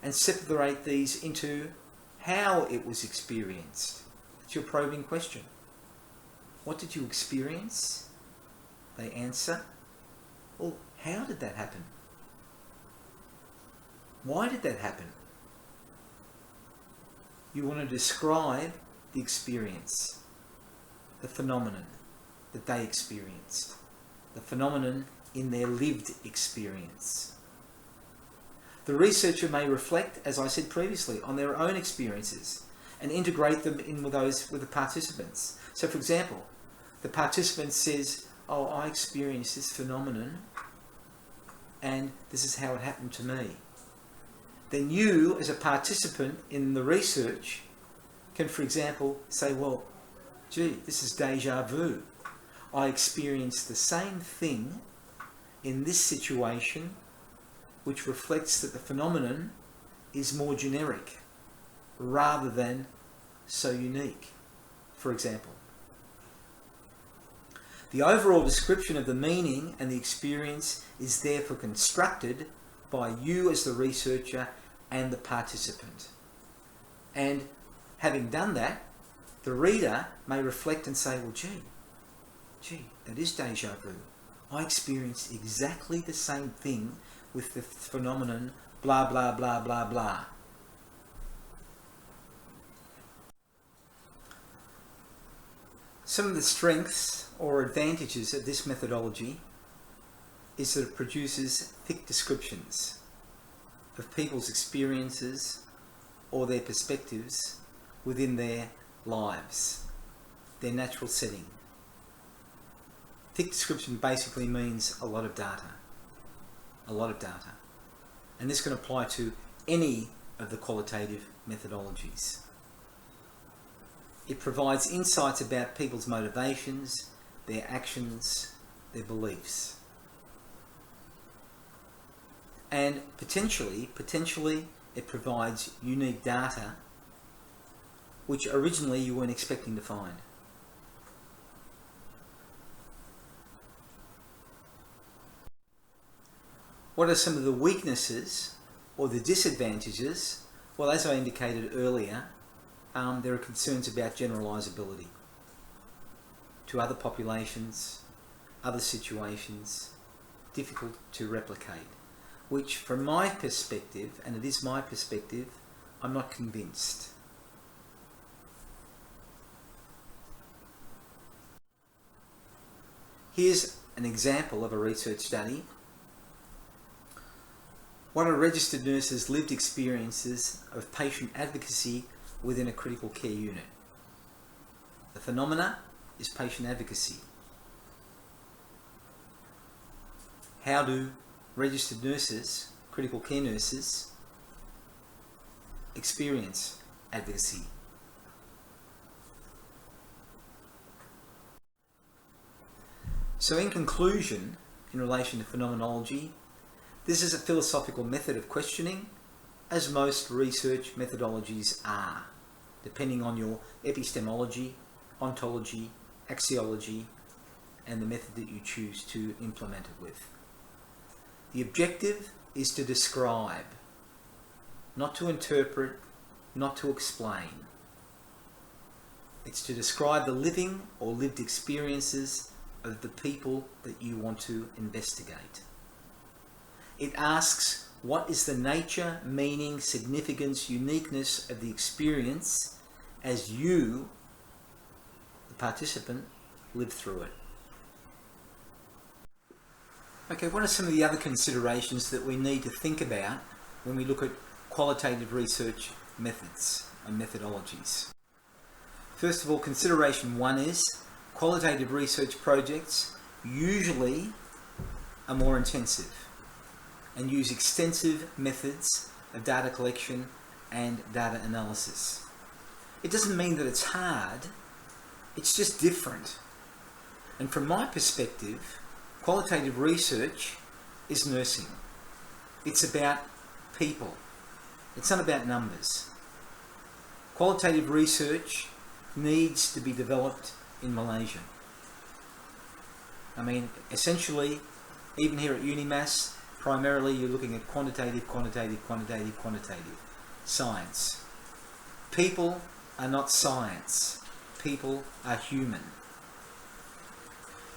and separate these into how it was experienced. That's your probing question. What did you experience? They answer. Well, how did that happen? Why did that happen? You want to describe the experience, the phenomenon that they experienced, the phenomenon in their lived experience. The researcher may reflect, as I said previously, on their own experiences and integrate them in with those with the participants. So for example, the participant says, oh, I experienced this phenomenon and this is how it happened to me. Then you, as a participant in the research, can, for example, say, well, gee, this is deja vu. I experienced the same thing in this situation, which reflects that the phenomenon is more generic rather than so unique, for example. The overall description of the meaning and the experience is therefore constructed by you as the researcher and the participant. And having done that, the reader may reflect and say, well, gee, that is deja vu. I experienced exactly the same thing with the phenomenon blah, blah, blah, blah, blah. Some of the strengths or advantages of this methodology is that it produces thick descriptions of people's experiences or their perspectives within their lives, their natural setting. Thick description basically means a lot of data. And this can apply to any of the qualitative methodologies. It provides insights about people's motivations, their actions, their beliefs. And potentially, it provides unique data which originally you weren't expecting to find. What are some of the weaknesses or the disadvantages? Well, as I indicated earlier, there are concerns about generalizability to other populations, other situations, difficult to replicate, which from my perspective, and it is my perspective, I'm not convinced. Here's an example of a research study. What are registered nurses' lived experiences of patient advocacy within a critical care unit? The phenomena is patient advocacy. How do registered nurses, critical care nurses, experience advocacy? So in conclusion, in relation to phenomenology, this is a philosophical method of questioning, as most research methodologies are, depending on your epistemology, ontology, axiology, and the method that you choose to implement it with. The objective is to describe, not to interpret, not to explain. It's to describe the living or lived experiences of the people that you want to investigate. It asks, what is the nature, meaning, significance, uniqueness of the experience as you, the participant, live through it? Okay, what are some of the other considerations that we need to think about when we look at qualitative research methods and methodologies? First of all, consideration one is qualitative research projects usually are more intensive. and use extensive methods of data collection and data analysis. It doesn't mean that it's hard, it's just different. And from my perspective, qualitative research is nursing. It's about people. It's not about numbers. Qualitative research needs to be developed in Malaysia. I mean, essentially, even here at UniMass, primarily you're looking at quantitative science. People are not science. People are human.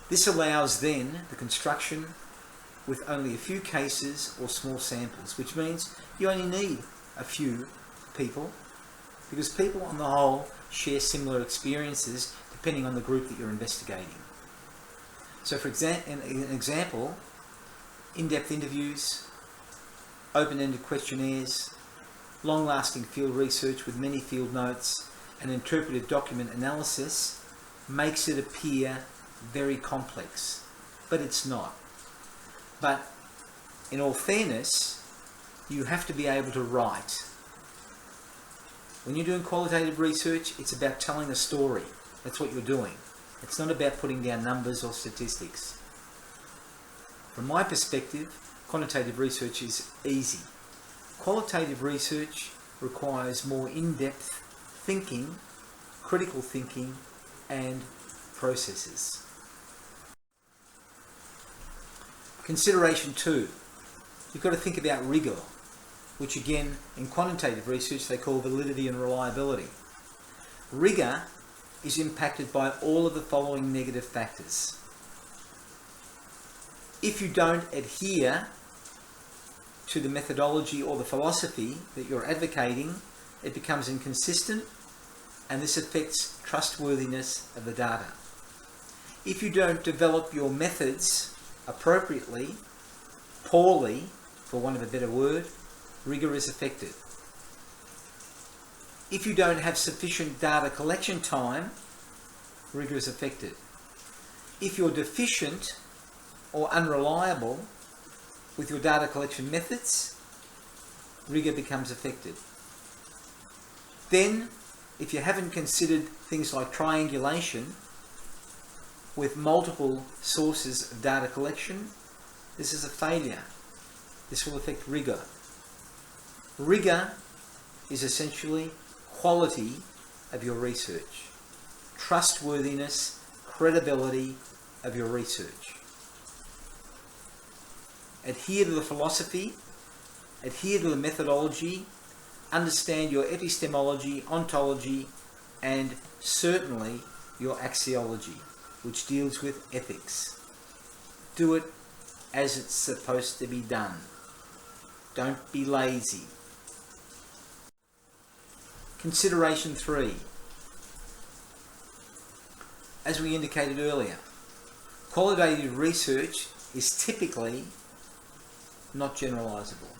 This allows then the construction with only a few cases or small samples, which means you only need a few people, because people on the whole share similar experiences depending on the group that you're investigating. So for an example, in-depth interviews, open-ended questionnaires, long-lasting field research with many field notes, and interpretive document analysis makes it appear very complex, but it's not. But in all fairness, you have to be able to write. When you're doing qualitative research, it's about telling a story. That's what you're doing. It's not about putting down numbers or statistics. From my perspective, quantitative research is easy. Qualitative research requires more in-depth thinking, critical thinking, and processes. Consideration 2. You've got to think about rigour, which again, in quantitative research, they call validity and reliability. Rigour is impacted by all of the following negative factors. If you don't adhere to the methodology or the philosophy that you're advocating, it becomes inconsistent, and this affects trustworthiness of the data. If you don't develop your methods appropriately, poorly, for want of a better word, rigour is affected. If you don't have sufficient data collection time, rigour is affected. If you're deficient or unreliable with your data collection methods, rigour becomes affected. Then, if you haven't considered things like triangulation with multiple sources of data collection, this is a failure. This will affect rigour. Rigour is essentially quality of your research, trustworthiness, credibility of your research. Adhere to the philosophy, adhere to the methodology, understand your epistemology, ontology, and certainly your axiology, which deals with ethics. Do it as it's supposed to be done. Don't be lazy. Consideration 3. As we indicated earlier, qualitative research is typically not generalizable.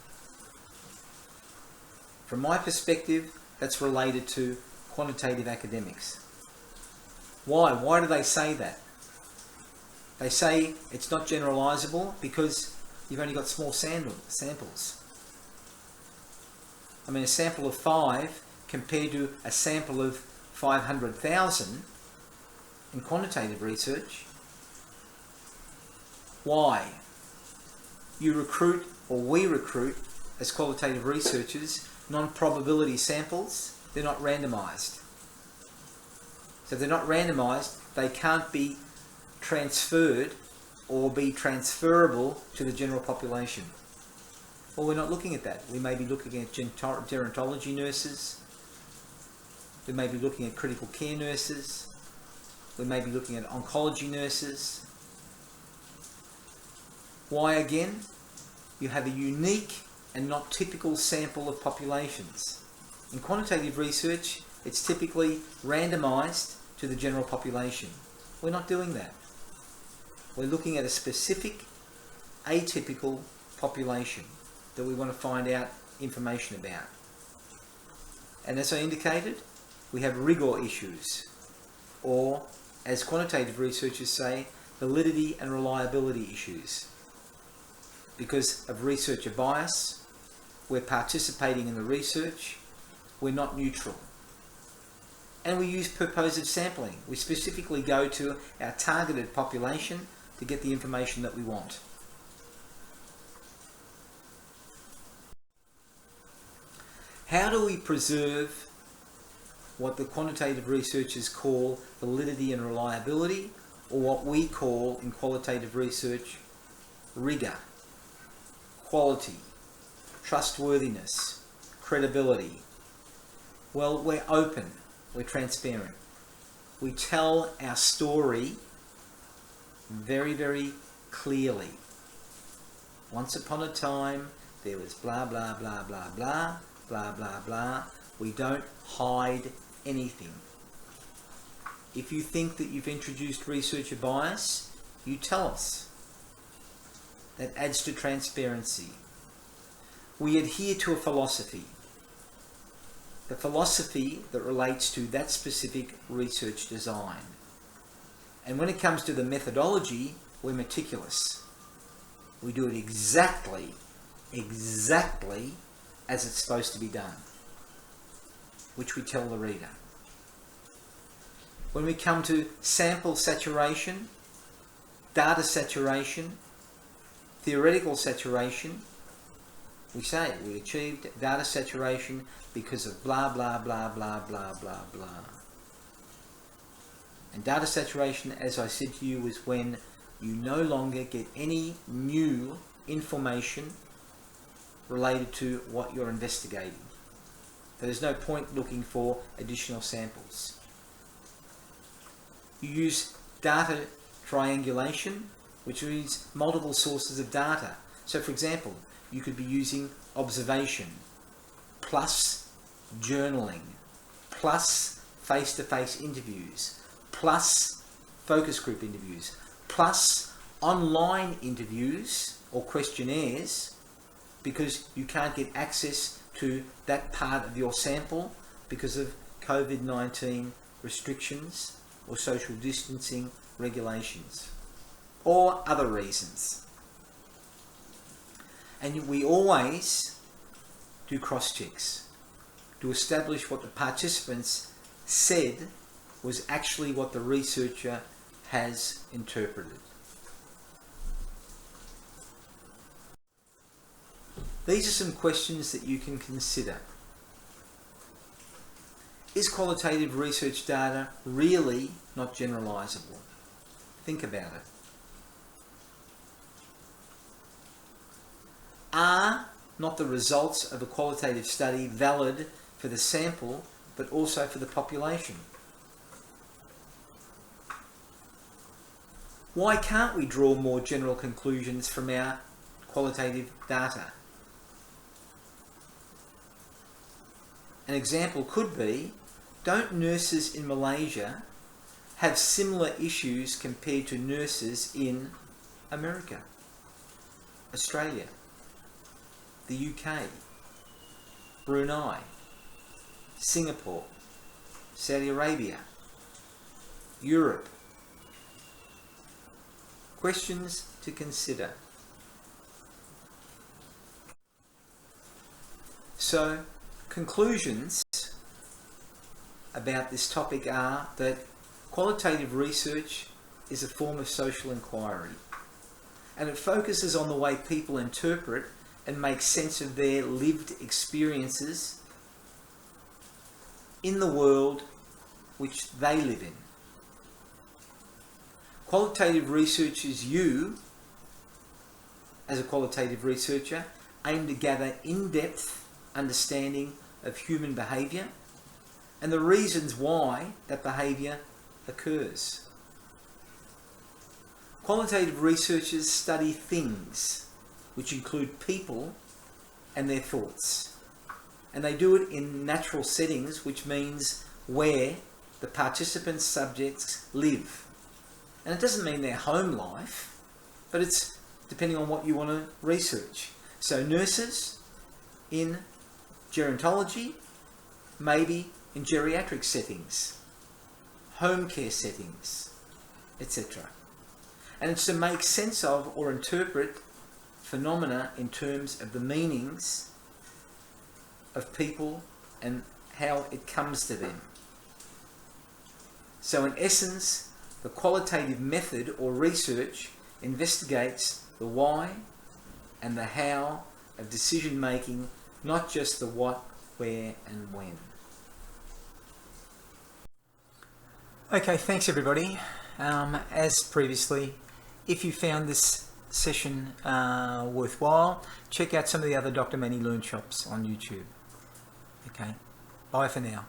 From my perspective, that's related to quantitative academics. Why? Why do they say that? They say it's not generalizable because you've only got small samples. I mean, a sample of 5 compared to a sample of 500,000 in quantitative research. Why? You recruit, or we recruit, as qualitative researchers, non-probability samples. They're not randomized. So if they're not randomized, they can't be transferred or be transferable to the general population. Well, we're not looking at that. We may be looking at gerontology nurses. We may be looking at critical care nurses. We may be looking at oncology nurses. Why again? You have a unique and not typical sample of populations. In quantitative research, it's typically randomized to the general population. We're not doing that. We're looking at a specific, atypical population that we want to find out information about. And as I indicated, we have rigour issues, or as quantitative researchers say, validity and reliability issues. because of researcher bias. We're participating in the research. We're not neutral. And we use purposive sampling. We specifically go to our targeted population to get the information that we want. How do we preserve what the quantitative researchers call validity and reliability, or what we call in qualitative research rigor, quality, trustworthiness, credibility? Well, we're open, we're transparent. We tell our story very, very clearly. Once upon a time, there was blah, blah, blah, blah, blah, blah, blah, blah. We don't hide anything. If you think that you've introduced researcher bias, you tell us. That adds to transparency. We adhere to a philosophy. The philosophy that relates to that specific research design. And when it comes to the methodology, we're meticulous. We do it exactly as it's supposed to be done, which we tell the reader. When we come to sample saturation, data saturation, theoretical saturation, we say we achieved data saturation because of blah, blah, blah, blah, blah, blah, blah. And data saturation, as I said to you, is when you no longer get any new information related to what you're investigating. There's no point looking for additional samples. You use data triangulation, which means multiple sources of data. So for example, you could be using observation, plus journaling, plus face-to-face interviews, plus focus group interviews, plus online interviews or questionnaires, because you can't get access to that part of your sample because of COVID-19 restrictions or social distancing regulations or other reasons. And we always do cross-checks to establish what the participants said was actually what the researcher has interpreted. These are some questions that you can consider. Is qualitative research data really not generalizable? Think about it. Are not the results of a qualitative study valid for the sample, but also for the population? Why can't we draw more general conclusions from our qualitative data? An example could be, don't nurses in Malaysia have similar issues compared to nurses in America, Australia, the UK, Brunei, Singapore, Saudi Arabia, Europe? Questions to consider. So, conclusions about this topic are that qualitative research is a form of social inquiry, and it focuses on the way people interpret and make sense of their lived experiences in the world which they live in. Qualitative research is you, as a qualitative researcher, aim to gather in-depth understanding of human behaviour and the reasons why that behaviour occurs. Qualitative researchers study things, which include people and their thoughts. And they do it in natural settings, which means where the participants' subjects live. And it doesn't mean their home life, but it's depending on what you want to research. So nurses in gerontology, maybe in geriatric settings, home care settings, etc. And it's to make sense of or interpret phenomena in terms of the meanings of people and how it comes to them. So in essence, the qualitative method or research investigates the why and the how of decision making, not just the what, where and when. Okay, thanks everybody. As previously, if you found this session worthwhile, check out some of the other Dr. Manny Learnshops on YouTube. Okay, bye for now.